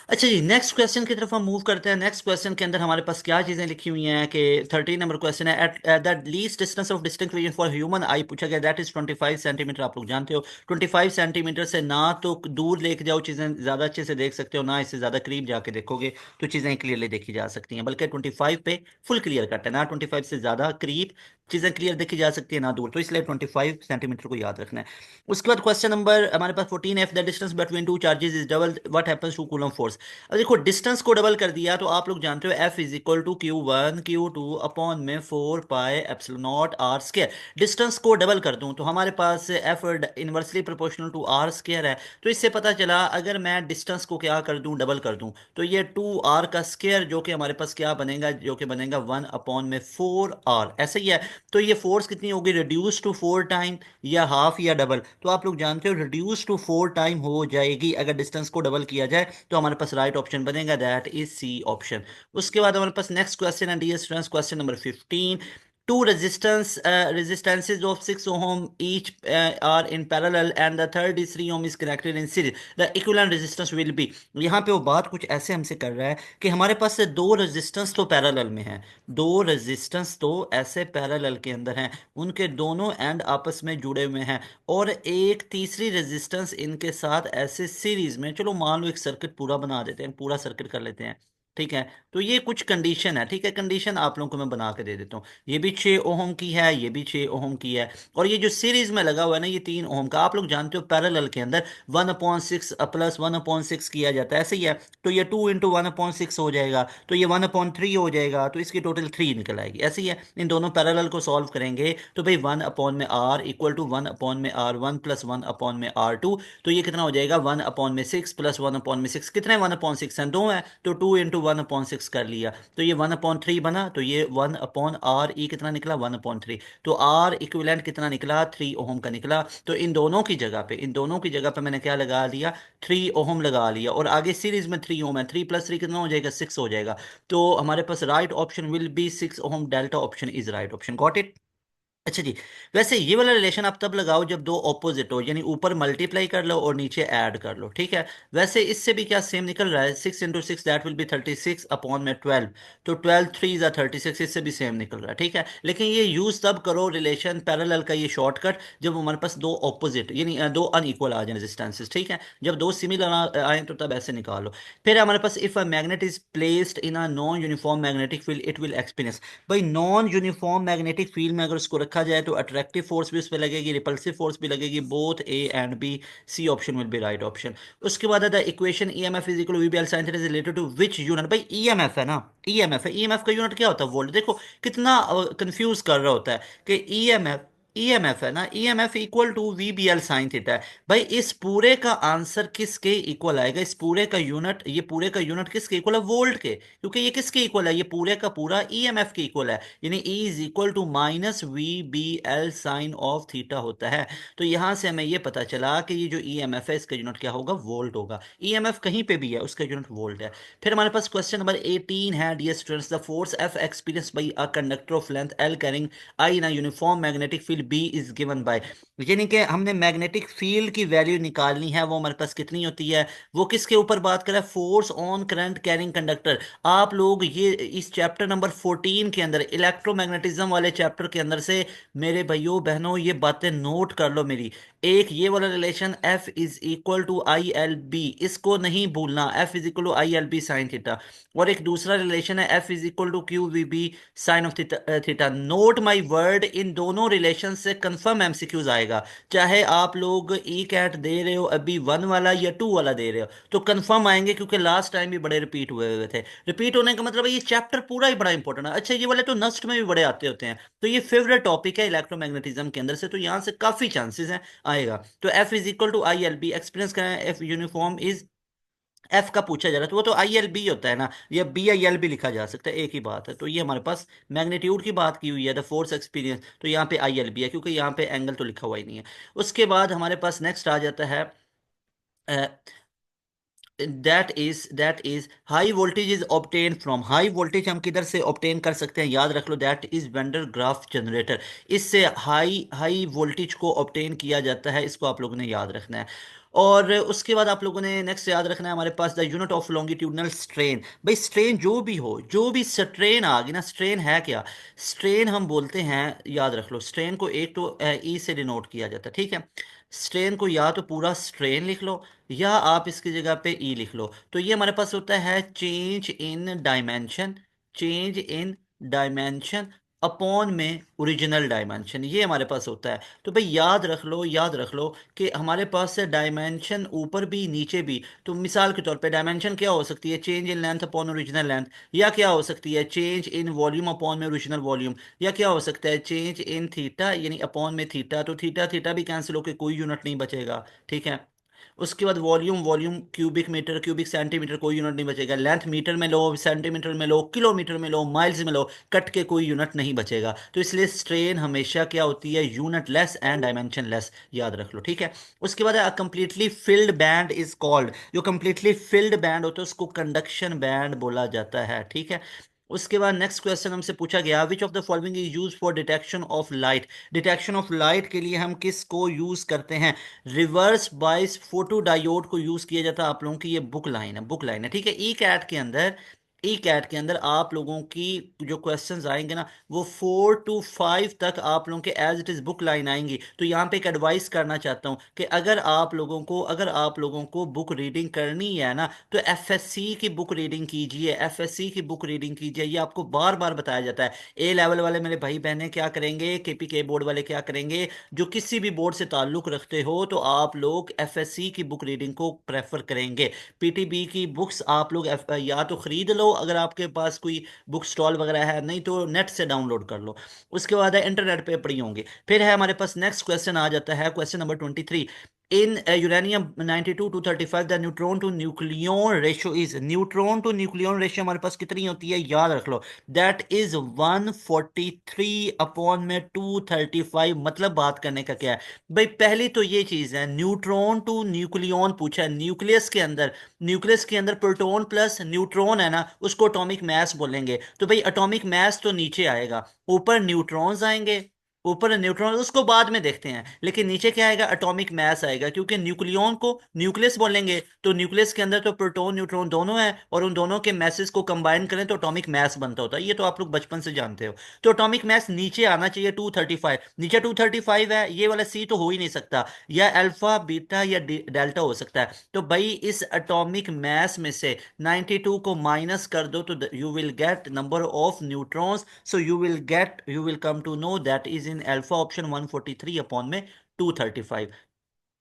अच्छा जी, नेक्स्ट क्वेश्चन की तरफ हम मूव करते हैं। नेक्स्ट क्वेश्चन के अंदर हमारे पास क्या चीजें लिखी हुई हैं कि 13 नंबर क्वेश्चन है, at the least distance of distinct vision for human आई पूछा गया, दैट इज 25 सेंटीमीटर। आप लोग जानते हो 25 सेंटीमीटर से ना तो दूर लेके जाओ चीजें ज्यादा अच्छे से देख सकते हो, ना इससे ज्यादा करीब जाके देखोगे तो चीजें क्लियरली देखी जा सकती हैं, बल्कि 25 पे फुल क्लियर कट है ना, 25 से ज्यादा करीब चीजें क्लियर देखी जा सकती है ना दूर, तो इसलिए 25 सेंटीमीटर को याद रखना है। उसके बाद क्वेश्चन नंबर हमारे पास 14, F the distance between two charges is double, what happens to coulomb force. अब देखो डिस्टेंस को डबल कर दिया तो आप लोग जानते हो F is equal to Q1 Q2 upon में 4 pi epsilon naught R square. Distance को डबल कर दूं तो हमारे पास F inversely proportional to R square है, तो इससे पता चला अगर मैं डिस्टेंस को क्या कर दूं, डबल कर दूं, तो ये 2r का स्क्वायर जो कि हमारे पास क्या बनेगा, जो कि बनेगा 1/4r, ऐसे ही है। तो ये फोर्स कितनी होगी, रिड्यूस टू 4 टाइम या हाफ या डबल, तो आप लोग जानते हो रिड्यूस टू 4 टाइम हो जाएगी अगर डिस्टेंस को डबल किया जाए, तो हमारे पास राइट ऑप्शन बनेगा, दैट इज सी ऑप्शन। उसके बाद हमारे पास नेक्स्ट क्वेश्चन है dear students, question number 15, two resistances of 6 ohm each are in parallel and the third is 3 ohm is connected in series, the equivalent resistance will be। यहाँ पे वो बात कुछ ऐसे हमसे कर रहा है कि हमारे पास से दो रेजिस्टेंस तो पैरेलल में हैं, दो रेजिस्टेंस तो ऐसे पैरेलल के अंदर हैं, उनके दोनों एंड आपस में जुड़े हुए हैं, और एक तीसरी रेजिस्टेंस इनके साथ ऐसे सीरीज में, चलो मान लो एक सर्किट पूरा बना देते हैं, पूरा सर्किट कर लेते हैं, ठीक है। तो ये कुछ कंडीशन है, ठीक है, कंडीशन आप लोगों को मैं बना के दे देता हूँ, ये भी 6 ओहम की है, ये भी 6 ओहम की है, और ये जो सीरीज में लगा हुआ है ना ये 3 ओहम का, आप लोग जानते हो पैरेलल के अंदर 1/6 प्लस 1/6 किया जाता है, ऐसे ही है, तो ये 2 × 1/6 हो जाएगा, तो ये 1/3 हो जाएगा, तो इसकी टोटल 3 निकल आएगी, ऐसे ही है। इन दोनों पैरेलल को सॉल्व करेंगे तो भाई 1/r equal to 1/r1 plus 1/r2, तो ये कितना हो जाएगा, 1/6 प्लस 1/6, कितने 1/6 हैं, 2 है, तो 2 × 1/6 कर लिया, तो ये 1/3 बना, तो ये 1/r कितना निकला, 1/3, तो r इक्विवेलेंट कितना निकला, 3 ओहम का निकला। तो इन दोनों की जगह पे, इन दोनों की जगह पे मैंने क्या लगा दिया, 3 ओहम लगा लिया, और आगे सीरीज में 3 ओहम है, 3 + 3 कितना हो जाएगा, 6 हो जाएगा। तो हमारे पास right option will be 6 ohm, delta option is right option, got it. अच्छा जी। वैसे ये वाला रिलेशन आप तब लगाओ जब दो ऑपोजिट हो, यानी ऊपर मल्टीप्लाई कर लो और नीचे ऐड कर लो, ठीक है। वैसे इससे भी क्या सेम निकल रहा है, 6 × 6 दैट विल बी 36 अपॉन में 12, तो 12 3 × 36, इससे भी सेम निकल रहा है, ठीक है। लेकिन ये यूज तब करो रिलेशन पैरेलल का, ये शॉर्टकट, जब हमारे पास दो ऑपोजिट यानी दो अनइक्वल आ जाए रेजिस्टेंसेस, ठीक है। जब दो सिमिलर आए तो तब ऐसे निकालो। फिर हमारे पास if a magnet is placed in a non uniform magnetic field it will experience. भाई नॉन यूनिफॉर्म मैग्नेटिक फील्ड में अगर उसको रखा जाए तो अट्रैक्टिव फोर्स भी उस पर लगेगी, रिपल्सिव फोर्स भी लगेगी, both A and B, C option will be right option. उसके बाद the equation EMF is equal to VBL sine theta is related to which unit. भाई ईएमएफ है ना, ईएमएफ है, ईएमएफ का यूनिट क्या होता है, वोल्ट। देखो कितना कंफ्यूज कर रहा होता है कि ईएमएफ, ईएमएफ है ना, EMF equal to VBL sine theta है। भाई इस पूरे का आंसर किसके इक्वल आएगा, इस पूरे का यूनिट, ये पूरे का यूनिट किसके इक्वल है, वोल्ट के, क्योंकि ये किसके इक्वल है, ये पूरे का पूरा ईएमएफ के इक्वल है, यानी E is equal to minus V B L sine of theta होता है। तो यहां से हमें ये पता चला कि ये जो ईएमएफ है इसका यूनिट क्या होगा, वोल्ट होगा। ईएमएफ कहीं पे भी है उसका यूनिट वोल्ट है। फिर हमारे पास क्वेश्चन नंबर 18 है, dear students, the force F experience by a conductor of length L carrying I in a uniform magnetic field B is given by. यानी कि हमने मैग्नेटिक फील्ड की वैल्यू निकालनी है, वो हमारे पास कितनी होती है, वो किसके ऊपर बात करें, force on current carrying conductor. आप लोग ये इस चैप्टर नंबर 14 के अंदर, इलेक्ट्रोमैग्नेटिज्म वाले चैप्टर के अंदर से मेरे भाइयों बहनों ये बातें नोट कर लो मेरी। एक ये वाला relation F is equal to I L B, इसको नहीं भूलना, F is equal to I L B sine theta. और एक दूसरा रिलेशन है F is equal to q v B sine of theta theta. Note my word, इन दोनों relation से कंफर्म एमसीक्यूज आएगा। चाहे आप लोग ई कैट दे रहे हो अभी 1 वाला या 2 वाला दे रहे हो, तो कंफर्म आएंगे, क्योंकि लास्ट टाइम भी बड़े रिपीट हुए हुए थे। रिपीट होने का मतलब है ये चैप्टर पूरा ही बड़ा इंपॉर्टेंट है। अच्छा ये वाले तो नस्ट में भी बड़े आते होते हैं, तो ये फेवरेट टॉपिक है इलेक्ट्रोमैग्नेटिज्म के अंदर से, तो यहाँ से काफी चांसेस हैं आएगा। तो F is equal to I L B, experience करें एफ यूनिफॉर्म इज, एफ का पूछा जा रहा है तो वो तो आई एल बी होता है ना, या बी आई एल भी लिखा जा सकता है, एक ही बात है। तो ये हमारे पास मैग्नीट्यूड की बात की हुई है, द फोर्स एक्सपीरियंस, तो यहाँ पे आई एल बी है, क्योंकि यहाँ पे एंगल तो लिखा हुआ ही नहीं है। उसके बाद हमारे पास नेक्स्ट आ जाता है, that is high voltage is obtain from, high voltage हम किधर से ऑब्टेन कर सकते हैं, याद रख लो, that is Van de Graaff generator. इससे हाई हाई वोल्टेज को ऑब्टेन किया जाता है, इसको आप लोगों ने याद रखना है। और उसके बाद आप लोगों ने नेक्स्ट याद रखना है हमारे पास the unit of longitudinal strain. भाई स्ट्रेन जो भी हो, जो भी स्ट्रेन आ गई ना, स्ट्रेन है क्या, स्ट्रेन हम बोलते हैं, याद रख लो, स्ट्रेन को एक तो ई से डिनोट किया जाता है, ठीक है। स्ट्रेन को या तो पूरा स्ट्रेन लिख लो, या आप इसकी जगह पे ई लिख लो। तो ये हमारे पास होता है change in dimension, change in dimension upon में ओरिजिनल डायमेंशन, ये हमारे पास होता है। तो भाई याद रख लो, याद रख लो कि हमारे पास है डायमेंशन ऊपर भी नीचे भी। तो मिसाल के तौर पे डायमेंशन क्या हो सकती है, change in length upon original length, या क्या हो सकती है चेंज इन वॉल्यूम अपॉन में ओरिजिनल वॉल्यूम, या क्या हो सकता है चेंज इन थीटा यानी अपॉन में थीटा। तो थीटा थीटा भी कैंसिल होकर कोई यूनिट नहीं बचेगा, ठीक है। उसके बाद volume, volume cubic metre, cubic centimetre, कोई यूनिट नहीं बचेगा। लेंथ मीटर में लो, सेंटीमीटर में लो, किलोमीटर में लो, माइल्स में लो, कट के कोई यूनिट नहीं बचेगा। तो इसलिए स्ट्रेन हमेशा क्या होती है, unit less and dimension less, याद रख लो, ठीक है। उसके बाद completely filled band is called, जो कंप्लीटली फिल्ड बैंड होता है उसको कंडक्शन बैंड बोला जाता है, ठीक है। उसके बाद नेक्स्ट क्वेश्चन हमसे पूछा गया, which of the following is use for detection of light. Detection of light के लिए हम किस को यूज करते हैं, रिवर्स बाइस फोटो डायोड को यूज किया जाता है। आप लोगों की ये बुक लाइन है, बुक लाइन है, ठीक है। ई कैट के अंदर, ई कैट के अंदर आप लोगों की जो क्वेश्चंस आएंगे ना, वो 4 to 5 तक आप लोगों के as it is book line आएंगी। तो यहाँ पे एक एडवाइस करना चाहता हूँ कि अगर आप लोगों को बुक रीडिंग करनी है ना, तो एफएससी की बुक रीडिंग कीजिए, एफएससी की बुक रीडिंग कीजिए। ये आपको बार बार बताया जाता है। ए लेवल वाले मेरे भाई बहनें क्या करेंगे, केपीके बोर्ड वाले क्या करेंगे, जो किसी भी बोर्ड से ताल्लुक रखते हो, तो आप लोग एफएससी की बुक रीडिंग को प्रेफर करेंगे। पीटीबी की बुक्स आप लोग या तो खरीद लो अगर आपके पास कोई बुक स्टॉल वगैरह है, नहीं तो नेट से डाउनलोड कर लो। उसके बाद है इंटरनेट पे पड़ी होंगी। फिर है हमारे पास नेक्स्ट क्वेश्चन आ जाता है, question number 23। In uranium 92 to 35 the neutron to nucleon ratio is, neutron to nucleon ratio हमारे पास कितनी होती है, याद रख लो, दैट इज 143 अपॉन में 235। मतलब बात करने का क्या है भाई, पहली तो ये चीज है, न्यूट्रॉन टू न्यूक्लियन पूछा है, न्यूक्लियस के अंदर, न्यूक्लियस के अंदर प्रोटॉन प्लस न्यूट्रॉन है ना, उसको एटॉमिक मास बोलेंगे। तो भाई एटॉमिक मास तो नीचे आएगा, ऊपर न्यूट्रॉन्स आएंगे, ऊपर न्यूट्रॉन उसको बाद में देखते हैं, लेकिन नीचे क्या आएगा, एटॉमिक मास आएगा, क्योंकि न्यूक्लियन को न्यूक्लियस बोलेंगे, तो न्यूक्लियस के अंदर तो प्रोटॉन न्यूट्रॉन दोनों है, और उन दोनों के मैसेज को कंबाइन करें तो एटॉमिक मास बनता होता है। ये तो आप लोग बचपन से जानते हो। तो एटॉमिक मास नीचे आना चाहिए 235, नीचे 235 है, ये वाला सी तो हो ही नहीं सकता, या अल्फा बीटा या डेल्टा हो सकता है। तो भाई इस एटॉमिक मास में से 92 को माइनस कर दो तो you will get number of neutrons, so you will come to know that is in alpha option 143 upon में 235।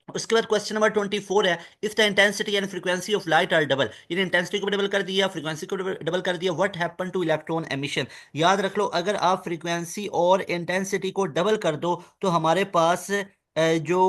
उसके बाद क्वेश्चन नंबर 24 है, if the intensity and frequency of light are double, यानी इंटेंसिटी को भी डबल कर दिया, frequency को डबल कर दिया, what happen two electron emission. याद रख लो, अगर आप फ्रीक्वेंसी और इंटेंसिटी को डबल कर दो तो हमारे पास जो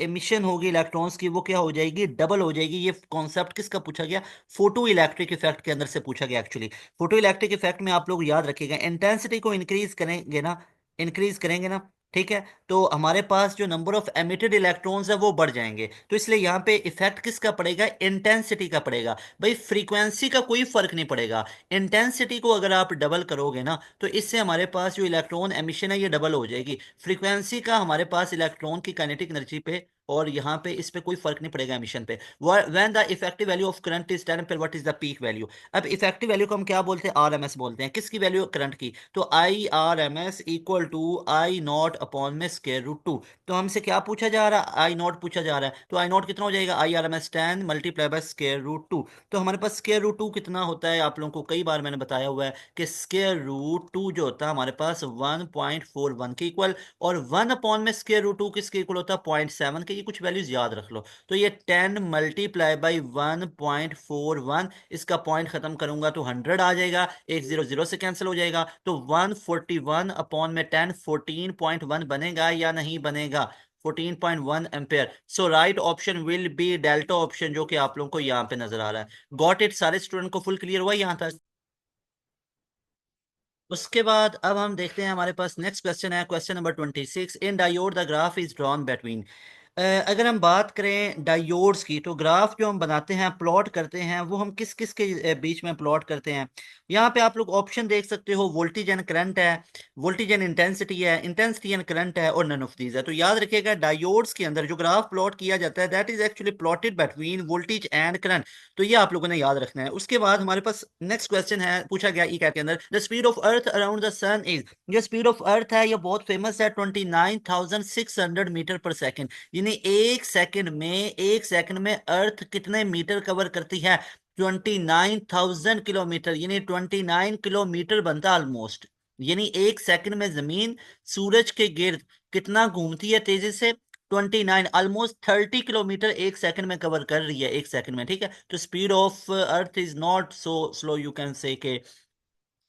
एमिशन होगी इलेक्ट्रॉन्स की वो क्या हो जाएगी, डबल हो जाएगी। ये कॉन्सेप्ट किसका पूछा गया, फोटो इलेक्ट्रिक इफेक्ट के अंदर से पूछा गया एक्चुअली। फोटो इलेक्ट्रिक इफेक्ट में आप लोग याद रखिएगा, इंटेंसिटी को इंक्रीज करेंगे ना, ठीक है, तो हमारे पास जो नंबर ऑफ एमिटेड इलेक्ट्रॉन्स है वो बढ़ जाएंगे। तो इसलिए यहाँ पे इफेक्ट किसका पड़ेगा, इंटेंसिटी का पड़ेगा। भाई फ्रीक्वेंसी का कोई फर्क नहीं पड़ेगा, इंटेंसिटी को अगर आप डबल करोगे ना तो इससे हमारे पास जो इलेक्ट्रॉन एमिशन है ये डबल हो जाएगी। फ्रीक्वेंसी का हमारे पास इलेक्ट्रॉन की काइनेटिक एनर्जी पे और यहाँ पे इस पे कोई फर्क नहीं पड़ेगा एमिशन पे। When the effective value of current is 10 ampere, what is the peak value. अब इफेक्टिव वैल्यू को हम क्या बोलते हैं, आरएमएस बोलते हैं। किसकी वैल्यू, करंट की। तो I R M S equal to I not upon में स्केयर रूट टू। तो हमसे क्या पूछा जा रहा है, आई नॉट पूछा जा रहा है, तो आई नॉट कितना हो जाएगा, I R M S 10 multiply by square root two. तो हमारे पास स्केयर रूट टू कितना होता है, आप लोगों को कई बार मैंने बताया हुआ है कि स्केयर रूट टू जो होता है हमारे पास 1.41 के इक्वल, और 1 अपॉन में स्केयर रूट टू किसके इक्वल होता है, 0.7 के। ये कुछ वैल्यूज याद रख लो। तो ये 10 मल्टीप्लाई बाई 1.41, इसका पॉइंट खत्म करूंगा तो 100 आ जाएगा, एक जीरो जीरो से कैंसिल हो जाएगा, तो 141 अपॉन में 10 14.1 बनेगा या नहीं बनेगा, 14.1 ampere. So right option will be delta option, जो कि आप लोगों को यहाँ पे नजर आ रहा है। गॉट इट, सारे स्टूडेंट को फुल क्लियर हुआ यहाँ तक। उसके बाद अब हम देखते हैं, हमारे पास नेक्स्ट क्वेश्चन है, question number 26। In diode the graph is drawn between. अगर हम बात करें डायोड्स की, तो ग्राफ जो हम बनाते हैं, प्लॉट करते हैं, वो हम किस किस के बीच में प्लॉट करते हैं। यहाँ पे आप लोग ऑप्शन देख सकते हो, वोल्टेज एंड करंट है, वोल्टेज एंड इंटेंसिटी है, इंटेंसिटी एंड करंट है, और नन ऑफ दीज है। तो याद रखिएगा, डायोड्स के अंदर जो ग्राफ प्लॉट किया जाता है that is actually plotted between voltage and current. तो ये आप लोगों ने याद रखना है। उसके बाद हमारे पास नेक्स्ट क्वेश्चन है, पूछा गया ई कैट के अंदर, the speed of earth around the sun is. जो स्पीड ऑफ अर्थ है ये बहुत फेमस है, 29,600 मीटर पर सेकेंड। यानी एक सेकंड में अर्थ कितने मीटर कवर करती है, 29,000 किलोमीटर, यानी 29 किलोमीटर बनता है ऑलमोस्ट। यानी एक सेकंड में जमीन सूरज के गिर्द कितना घूमती है तेजी से, 29, ऑलमोस्ट 30 किलोमीटर एक सेकंड में कवर कर रही है, एक सेकंड में, ठीक है। तो speed of earth is not so slow, you can say के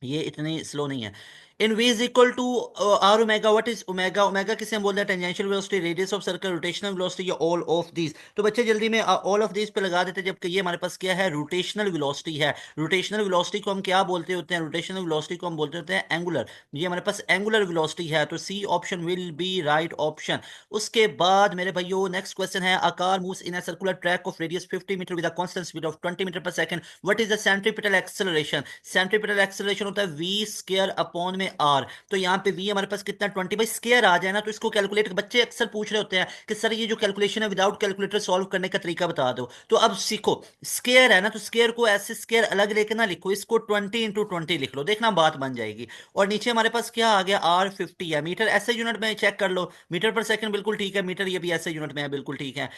ये इतनी स्लो नहीं है। In v is equal to r omega, what is omega, omega किसे हम बोलते हैं, tangential velocity, radius of circle, rotational velocity, या ऑल ऑफ दीज। तो बच्चे जल्दी में ऑल ऑफ दीज पे लगा देते, जबकि ये हमारे पास क्या है, रोटेशनल वेलोसिटी है। रोटेशनल वेलोसिटी को हम क्या बोलते होते हैं, रोटेशनल वेलोसिटी को हम बोलते होते हैं एंगुलर। ये हमारे पास एंगुलर वेलोसिटी है, तो c option will be right option. उसके बाद मेरे भाइयों नेक्स्ट क्वेश्चन है, a car moves in a circular track of radius 50 metre with a constant speed of 20 metre पर second, what is the centripetal acceleration। Centripetal acceleration होता है v square upon में r। तो यहाँ पे v हमारे पास कितना, 20 बाई स्क्वायर आ जाए ना, तो इसको कैलकुलेट, बच्चे अक्सर पूछ रहे होते हैं कि सर ये जो कैलकुलेशन है विदाउट कैलकुलेटर सॉल्व करने का तरीका बता दो। तो अब सीखो, स्क्वायर है ना, तो स्क्वायर को ऐसे स्क्वायर अलग लेके ना लिखो, इसको 20 × 20 लिख लो, देखना बात बन जाएगी। और नीचे हमारे पास क्या आ गया, r50 है, मीटर ऐसे यूनिट में चेक कर लो, मीटर पर सेकंड बिल्कुल ठीक है, मीटर ये भी ऐसे यूनिट में है, बिल्कुल ठीक है।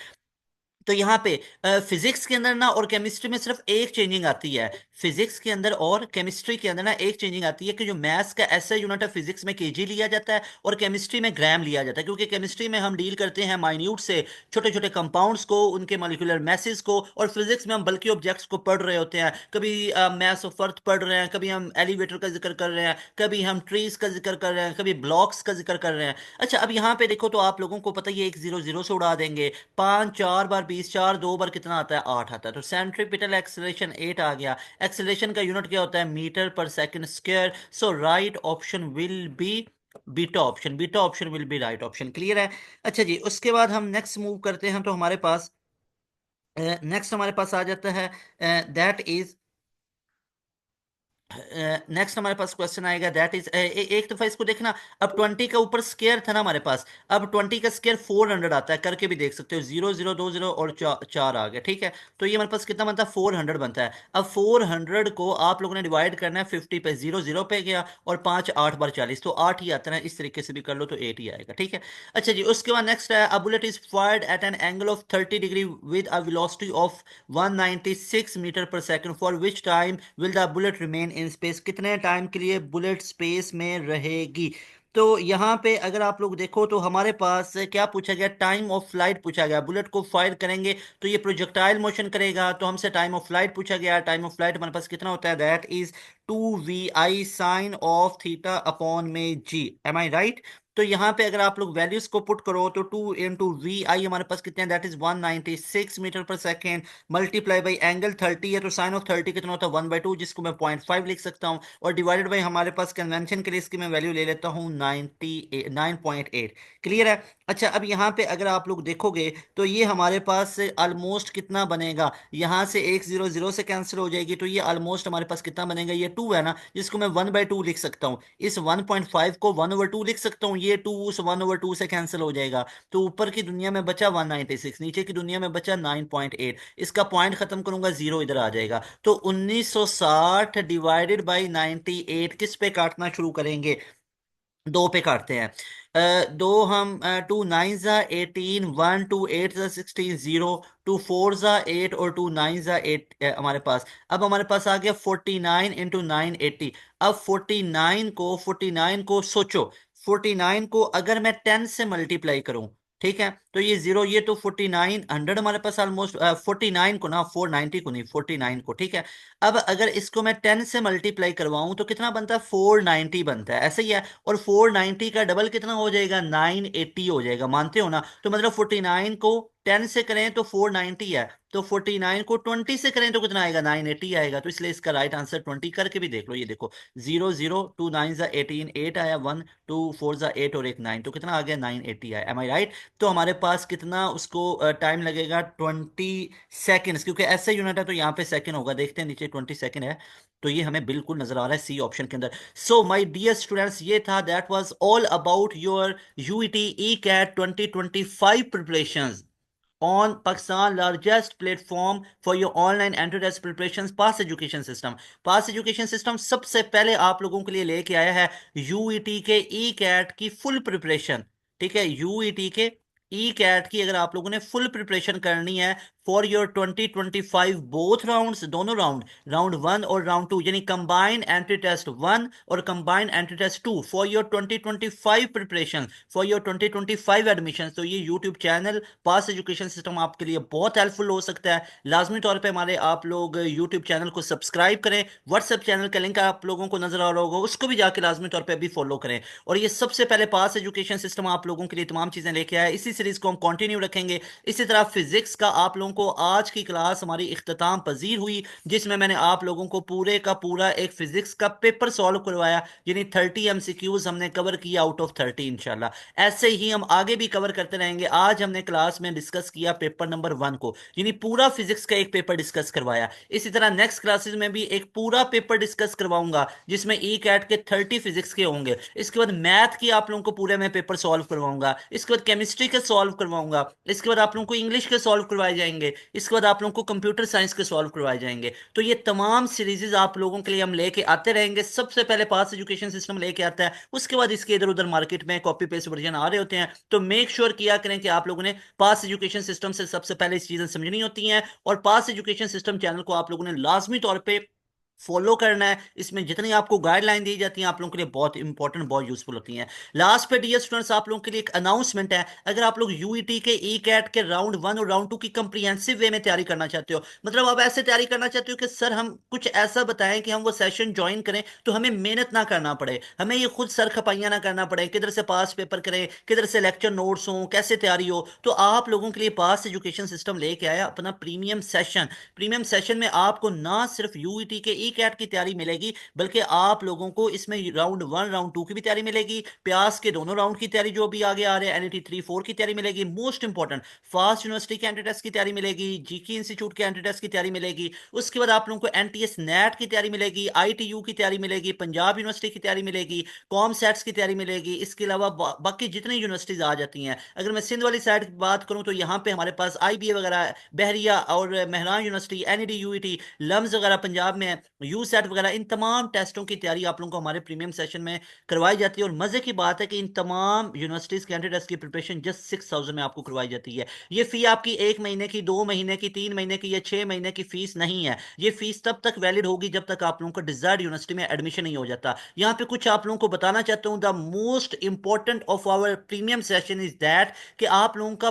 तो यहाँ पे फिजिक्स के अंदर ना और केमिस्ट्री में सिर्फ एक चेंजिंग आती है, फिजिक्स के अंदर और केमिस्ट्री के अंदर ना एक चेंजिंग आती है कि जो मैथ्स का ऐसा यूनिट है, फिजिक्स में केजी लिया जाता है और केमिस्ट्री में ग्राम लिया जाता है, क्योंकि केमिस्ट्री में हम डील करते हैं माइन्यूट से छोटे छोटे कंपाउंड्स को, उनके मॉलिक्यूलर मैसेज को, और फिजिक्स में हम बल्कि ऑब्जेक्ट्स को पढ़ रहे होते हैं। कभी मैथ्स ऑफ अर्थ पढ़ रहे हैं, कभी हम एलिवेटर का जिक्र कर रहे हैं, कभी हम ट्रीज का जिक्र कर रहे हैं, कभी ब्लॉक्स का जिक्र कर रहे हैं। अच्छा, अब यहाँ पे देखो, तो आप लोगों को पता ही है, एक जीरो जीरो से उड़ा देंगे, 5 4 बार 20, 4 2 बार कितना आता है, 8 आता है। तो सेंट्रीपिटल एक्सेलरेशन 8 आ गया। एक्सेलरेशन का यूनिट क्या होता है, मीटर पर second square. So right option will B beta option, beta option will be right option. Clear है। अच्छा जी, उसके बाद हम नेक्स्ट मूव करते हैं, तो हमारे पास नेक्स्ट हमारे पास आ जाता है दैट इज नेक्स्ट हमारे पास क्वेश्चन आएगा, दैट इज एक दफा इसको देखना। अब 20 का ऊपर स्केयर था ना हमारे पास, अब 20 का स्केयर 400 आता है, करके भी देख सकते हो, 0 0 2 0 और चार आ गया, ठीक है। तो ये हमारे पास कितना बनता है, 400 बनता है। अब 400 को आप लोगों ने डिवाइड करना है 50 पे, 0 0 पे गया, और 5 8 बार 40, तो 8 ही आता है। इस तरीके से भी कर लो तो 8 ही आएगा, ठीक है। अच्छा जी, उसके बाद नेक्स्ट है, a bullet is fired at an angle of 30 degree with a velocity of 196 metre पर second, for which time will the bullet remain in space, कितने टाइम के लिए बुलेट स्पेस में रहेगी। तो यहाँ पे अगर आप लोग देखो तो हमारे पास क्या पूछा गया, टाइम ऑफ फ्लाइट पूछा गया। बुलेट को फायर करेंगे तो ये प्रोजेक्टाइल मोशन करेगा, तो हमसे टाइम ऑफ फ्लाइट पूछा गया। टाइम ऑफ फ्लाइट हमारे पास कितना होता है, that is 2 VI sine of theta upon में जी, एम आई राइट। तो यहाँ पे अगर आप लोग वैल्यूज को पुट करो तो 2 × VI हमारे पास कितने हैं, दैट इज 196 मीटर पर सेकेंड, मल्टीप्लाई बाई एंगल 30 है, तो साइन ऑफ 30 कितना होता है, 1/2, जिसको मैं 0.5 लिख सकता हूँ, और डिवाइडेड बाई हमारे पास कन्वेंशन के लिए इसकी मैं वैल्यू ले लेता हूँ 9.8। क्लियर है। अच्छा, अब यहाँ पे अगर आप लोग देखोगे तो ये हमारे पास ऑलमोस्ट कितना बनेगा, यहाँ से एक 0 0 से कैंसिल हो जाएगी, तो ये ऑलमोस्ट हमारे पास कितना बनेगा, ये 2 है ना, जिसको मैं 1/2 लिख सकता हूँ। इस 1.5 को 1/2 लिख सकता हूँ, ये 2 उस 1/2 से कैंसिल हो जाएगा, तो ऊपर की दुनिया में बचा 196, नीचे की दुनिया में बचा 9.8। इसका पॉइंट खत्म करूंगा, जीरो इधर आ जाएगा। तो 1960 डिवाइडेड बाई 98 किस पे काटना शुरू करेंगे, दो पे काटते हैं। दो हम 2 9 ज़ा 18, 1 2 8 ज़ा 16, 0 2 4 ज़ा 8 और 2 9 ज़ा 8 हमारे पास। अब हमारे पास आ गया 49 × 980। अब 49 को सोचो, 49 को अगर मैं 10 से मल्टीप्लाई करूं, ठीक है, तो ये जीरो, ये तो 4900 हमारे पास ऑलमोस्ट, 49 को ना, 490 को नहीं, 49 को, ठीक है। अब अगर इसको मैं 10 से मल्टीप्लाई करवाऊं तो कितना बनता है, 490 बनता है, ऐसे ही है। और 490 का डबल कितना हो जाएगा, 980 हो जाएगा, मानते हो ना। तो मतलब 49 को 10 से करें तो 490 है, तो 49 को 20 से करें तो कितना आएगा, 980 आएगा। तो इसलिए इसका राइट आंसर 20, करके भी देख लो, ये देखो, 0 0 2 9 ज़ा 18, 8 आया, 1 2 4 ज़ा 8 और एक 9, तो कितना आ गया, 980 आया, एम आई राइट। तो हमारे पास कितना उसको टाइम लगेगा, 20 सेकेंड्स, क्योंकि ऐसे यूनिट है तो यहाँ पे सेकंड होगा, देखते हैं नीचे 20 सेकेंड है, तो ये हमें बिल्कुल नजर आ रहा है सी ऑप्शन के अंदर। सो माय डियर स्टूडेंट्स, ये था, that was all about your UET ECAT 2025 preparations on Pakistan largest platform for your online entry test preparations, pass education system. Pass education system सबसे पहले आप लोगों के लिए लेके आया है यूईटी के ई कैट की फुल प्रिपरेशन, ठीक है। यूईटी के ई कैट की अगर आप लोगों ने फुल प्रिपरेशन करनी है फॉर योर 2025 बोथ राउंड्स, दोनों राउंड, राउंड 1 और राउंड 2, यानी कंबाइंड एंट्री टेस्ट 1 और combined entry test 2 for your 2025 preparation, for your 2025 admission, तो ये YouTube channel Pass education System आपके लिए बहुत हेल्पफुल हो सकता है। लाजमी तौर पे हमारे आप लोग यूट्यूब चैनल को सब्सक्राइब करें, व्हाट्सएप चैनल का लिंक आप लोगों को नजर आ रहा होगा, उसको भी जाके लाजमी तौर पे अभी फॉलो करें। और ये सबसे पहले पास एजुकेशन सिस्टम आप लोगों के लिए तमाम चीजें लेके आया है, इसी सीरीज को हम कंटिन्यू रखेंगे। इसी तरह फिजिक्स का आप लोगों को आज की क्लास हमारी इख्तिताम पजीर हुई, जिसमें मैंने आप लोगों को पूरे का पूरा एक फिजिक्स का पेपर सॉल्व करवाया, यानी 30 एमसीक्यूज हमने कवर किया आउट ऑफ 30 इंशाल्लाह। ऐसे ही हम आगे भी कवर करते रहेंगे। आज हमने क्लास में डिस्कस किया पेपर नंबर 1 को, यानी पूरा फिजिक्स का एक पेपर डिस्कस करवाया। इसी तरह नेक्स्ट क्लासेस में भी एक पूरा पेपर डिस्कस करवाऊंगा, जिसमें ई कैट के 30 फिजिक्स के होंगे। इसके बाद मैथ की आप लोगों को पूरे में पेपर सॉल्व करवाऊंगा, इसके बाद केमिस्ट्री के सॉल्व करवाऊंगा, इसके बाद आप लोगों को इंग्लिश के सॉल्व करवाए जाएंगे, इसके बाद आप लोगों को कंप्यूटर साइंस के सॉल्व करवाए जाएंगे। तो ये तमाम सीरीजेज आप लोगों के लिए हम लेके आते रहेंगे। सबसे पहले पास एजुकेशन सिस्टम लेके आता है, उसके बाद इसके इधर उधर मार्केट में कॉपी पेस्ट वर्जन आ रहे होते हैं। तो मेक श्योर किया करें कि आप लोगों ने पास एजुकेशन सिस्टम से सबसे पहले इस चीजें समझनी होती हैं, और पास एजुकेशन सिस्टम चैनल को आप लोगों ने लाजमी तौर पे फॉलो करना है। इसमें जितनी आपको गाइडलाइन दी जाती हैं आप लोगों के लिए बहुत इंपॉर्टेंट, बहुत यूजफुल होती हैं। लास्ट पे डियर स्टूडेंट्स, आप लोगों के लिए एक अनाउंसमेंट है। अगर आप लोग यूईटी के ई कैट के राउंड 1 और राउंड 2 की कंप्रीहेंसिव वे में तैयारी करना चाहते हो, मतलब आप ऐसे तैयारी करना चाहते हो कि सर हम कुछ ऐसा बताएं कि हम वो सेशन ज्वाइन करें तो हमें मेहनत ना करना पड़े, हमें ये खुद सर खपाइयां ना करना पड़े, किधर से पास पेपर करें, किधर से लेक्चर नोट्स हो, कैसे तैयारी हो, तो आप लोगों के लिए पास एजुकेशन सिस्टम लेके आया अपना प्रीमियम सेशन। प्रीमियम सेशन में आपको ना सिर्फ यूईटी के ई कैट की तैयारी मिलेगी, बल्कि आप लोगों को इसमें राउंड 1 राउंड 2 की भी तैयारी मिलेगी, प्यास के दोनों राउंड की तैयारी जो भी आगे आ रहे हैं, एनईटी 3 4 की तैयारी मिलेगी, मोस्ट इंपॉर्टेंट फास्ट यूनिवर्सिटी के एंट्री टेस्ट की तैयारी मिलेगी, जीके इंस्टीट्यूट के एंट्री टेस्ट की तैयारी मिलेगी। उसके बाद आप लोगों को एनटीएस नेट की तैयारी मिलेगी, आईटीयू की तैयारी मिलेगी, पंजाब यूनिवर्सिटी की तैयारी मिलेगी, कॉम सेट्स की तैयारी मिलेगी। इसके अलावा बाकी जितनी यूनिवर्सिटीज आ जाती हैं, अगर मैं सिंध वाली साइड की बात करूं तो यहाँ पे हमारे पास आईबीए वगैरह, बहरिया और Mehran university, NED, UET, LUMS वगैरह पंजाब में है, यूसेट वगैरह, इन तमाम टेस्टों की तैयारी आप लोगों को हमारे प्रीमियम सेशन में करवाई जाती है। और मजे की बात है कि इन तमाम यूनिवर्सिटीज के एंट्री टेस्ट की प्रिपरेशन जस्ट 6,000 में आपको करवाई जाती है। ये फी आपकी 1 महीने की, 2 महीने की, 3 महीने की या 6 महीने की फीस नहीं है। ये फीस तब तक वैलिड होगी जब तक आप लोगों का डिजायर्ड यूनिवर्सिटी में एडमिशन नहीं हो जाता। यहाँ पे कुछ आप लोगों को बताना चाहता हूँ, the most important of our premium session is that कि आप लोगों का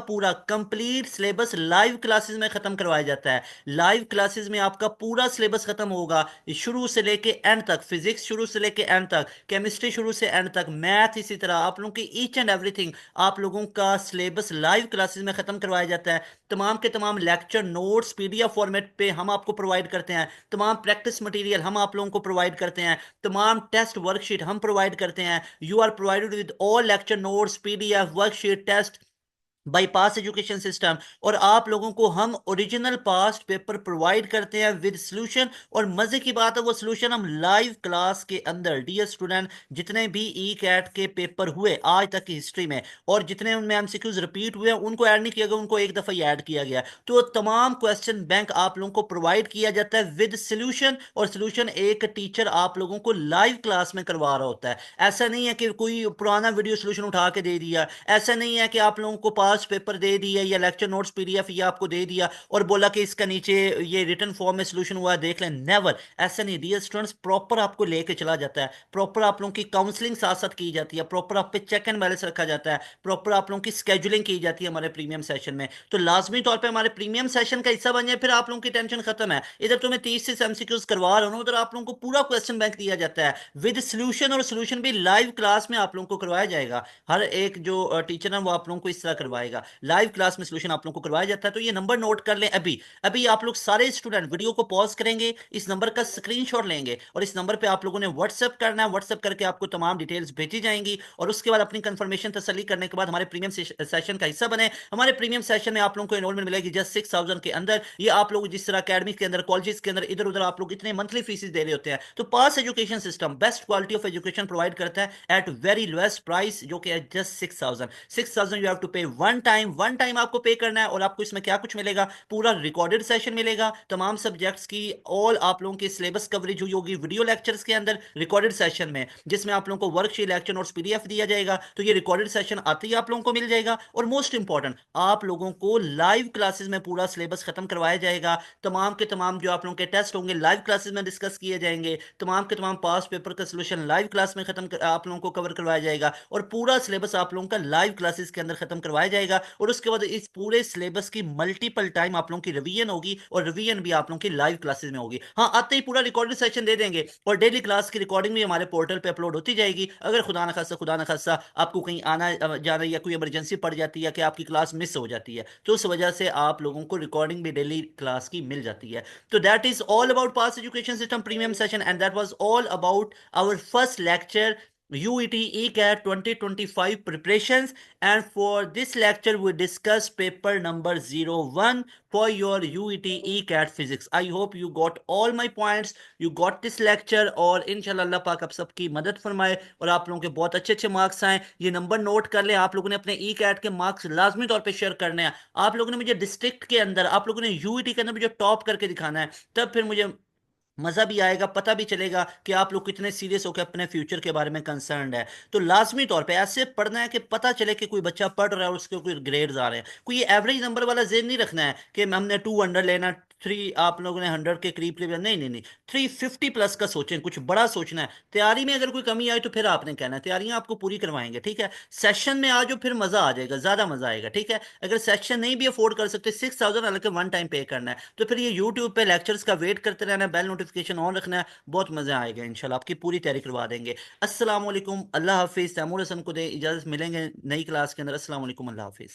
पूरा कंप्लीट सिलेबस लाइव क्लासेस में खत्म करवाया जाता है। लाइव क्लासेस में आपका पूरा सिलेबस खत्म होगा, शुरू से लेके एंड तक, फिजिक्स शुरू से लेके एंड तक, केमिस्ट्री शुरू से एंड तक, मैथ इसी तरह, आप लोगों की ईच एंड एवरीथिंग आप लोगों का सिलेबस लाइव क्लासेस में खत्म करवाया जाता है। तमाम के तमाम लेक्चर नोट्स पीडीएफ फॉर्मेट पे हम आपको प्रोवाइड करते हैं, तमाम प्रैक्टिस मटेरियल हम आप लोगों को प्रोवाइड करते हैं, तमाम टेस्ट वर्कशीट हम प्रोवाइड करते हैं। You are provided with all lecture notes, PDF, worksheet, test by Pass education System. और आप लोगों को हम ओरिजिनल पास्ट पेपर प्रोवाइड करते हैं विद सॉल्यूशन। और मजे की बात है, वो सॉल्यूशन हम लाइव क्लास के अंदर, डियर स्टूडेंट, जितने भी ई कैट के पेपर हुए आज तक की हिस्ट्री में और जितने उनमें एमसीक्यूज रिपीट हुए उनको ऐड नहीं किया गया, उनको एक दफा ही ऐड किया गया। तो तमाम क्वेश्चन बैंक आप लोगों को प्रोवाइड किया जाता है विद सॉल्यूशन। और सॉल्यूशन एक टीचर आप लोगों को लाइव क्लास में करवा रहा होता है। ऐसा नहीं है कि कोई पुराना वीडियो सॉल्यूशन उठा के दे दिया, ऐसा नहीं है कि आप लोगों को पास पेपर दे दिया या लेक्चर नोट्स पीडीएफ ये आपको दे दिया और बोला कि इसका नीचे ये रिटन फॉर्म में सॉल्यूशन हुआ देख लें। नेवर, ऐसा नहीं। डियर स्टूडेंट्स, प्रॉपर आपको लेके चला जाता है, प्रॉपर आप लोगों की काउंसलिंग साथ साथ की जाती है, प्रॉपर आप पे चेक एंड बैलेंस रखा जाता है, प्रॉपर आप लोगों की स्केजुलिंग की जाती है हमारे प्रीमियम सेशन में। तो लाजमी तौर पर हमारे प्रीमियम सेशन का हिस्सा बन जाए, फिर आप लोगों की टेंशन खत्म है। इधर तो मैं 30 से एमसीक्यूज करवा रहा हूँ, उधर आप लोगों को पूरा क्वेश्चन बैंक दिया जाता है विद सॉल्यूशन। और सॉल्यूशन भी लाइव क्लास में आप लोगों को करवाया जाएगा। हर एक जो टीचर है वो आप लोगों को इस तरह करवाएगा, लाइव क्लास में सॉल्यूशन आप लोगों को करवाया जाता है। तो ये नंबर नोट कर लें। अभी अभी आप लोग सारे स्टूडेंट वीडियो को पॉज करेंगे, इस नंबर का स्क्रीनशॉट लेंगे और इस नंबर पे आप लोगों ने व्हाट्सएप करना है। व्हाट्सएप करके आपको तमाम डिटेल्स भेजी जाएंगी और उसके बाद अपनी कंफर्मेशन तसल्ली करने के बाद हमारे प्रीमियम सेशन का हिस्सा बने। हमारे प्रीमियम सेशन में आप लोगों को एनरोलमेंट मिलेगी जस्ट 6,000 के अंदर। ये आप लोग जिस तरह अकेडमी के अंदर, कॉलेजेस के अंदर इधर उधर आप लोग इतने मंथली फीसेस दे रहे होते हैं, तो पास education system best quality of education provide करता है एट वेरी लोएस्ट प्राइस, जो कि है just 6,000। 6,000 you have to pay one time आपको पे करना है। और आपको इसमें क्या कुछ मिलेगा, पूरा रिकॉर्डेड सेशन मिलेगा, तमाम सब्जेक्ट्स की ऑल आप लोगों की सिलेबस कवरेज हुई होगी वीडियो लेक्चर्स के अंदर रिकॉर्डेड सेशन में, जिसमें आप लोगों को वर्कशीट, लेक्चर नोट्स, पीडीएफ दिया जाएगा। तो ये रिकॉर्डेड सेशन आते ही आप लोगों को मिल जाएगा। और मोस्ट इंपॉर्टेंट, आप लोगों को लाइव क्लासेस में पूरा सिलेबस खत्म करवाया जाएगा। तमाम के तमाम जो आप लोगों के टेस्ट होंगे लाइव क्लासेस में डिस्कस किए जाएंगे, तमाम के तमाम पास पेपर का सोल्यूशन लाइव क्लास में आप लोगों को कवर करवाया जाएगा और पूरा सिलेबस आप लोगों का लाइव क्लासेस के अंदर खत्म करवाया जाएगा। और उसके बाद इस पूरे सिलेबस की मल्टीपल टाइम आप लोगों की रिवीजन होगी और रिवीजन भी आप लोगों की लाइव क्लासेस में होगी। हाँ, आते ही पूरा रिकॉर्डेड सेशन दे देंगे और डेली क्लास की रिकॉर्डिंग भी हमारे पोर्टल पे अपलोड होती जाएगी। अगर खुदा ना खासा आपको कहीं आना जाना या कोई इमरजेंसी पड़ जाती है कि आपकी क्लास मिस हो जाती है, तो उस वजह से आप लोगों को रिकॉर्डिंग भी डेली क्लास की मिल जाती है। तो that is all about Pass education System premium session and that was all about our first lecture UET ECAT 2025 preparations. And for this lecture we discuss paper number 01 for your UET ECAT physics. I hope you got all my points, you got this lecture और इंशाल्लाह अल्लाह पाक आप सबकी मदद फरमाए और आप लोगों के बहुत अच्छे अच्छे मार्क्स आए। ये नंबर नोट कर लें, आप लोगों ने अपने ECAT के मार्क्स लाजमी तौर पे शेयर करने हैं। आप लोगों ने मुझे डिस्ट्रिक्ट के अंदर, आप लोगों ने UET के अंदर मुझे टॉप करके दिखाना है, तब फिर मुझे मजा भी आएगा, पता भी चलेगा कि आप लोग कितने सीरियस होकर अपने फ्यूचर के बारे में कंसर्न्ड है। तो लाजमी तौर पे ऐसे पढ़ना है कि पता चले कि कोई बच्चा पढ़ रहा है और उसके कोई ग्रेड्स आ रहे हैं। कोई एवरेज नंबर वाला जेन नहीं रखना है कि हमने 200 लेना, 3 आप लोगों ने 100 के करीब ले, नहीं नहीं नहीं, 350 प्लस का सोचें, कुछ बड़ा सोचना है। तैयारी में अगर कोई कमी आई तो फिर आपने कहना है, तैयारियां आपको पूरी करवाएंगे, ठीक है। सेशन में आ जाओ, फिर मजा आ जाएगा, ज्यादा मजा आएगा, ठीक है। अगर सेशन नहीं भी अफोर्ड कर सकते, 6,000 हालांकि वन टाइम पे करना है, तो फिर ये यूट्यूब पे लेक्चर्स का वेट करते रहना है, बेल नोटिफिकेशन ऑन रखना है, बहुत मजा आएगा इंशाल्लाह, आपकी पूरी तैयारी करवा देंगे। अस्सलाम वालेकुम, अल्लाह हाफिज। तैमूर हसन को दे इजाजत, मिलेंगे नई क्लास के अंदर। अस्सलाम वालेकुम, अल्लाह हाफिज।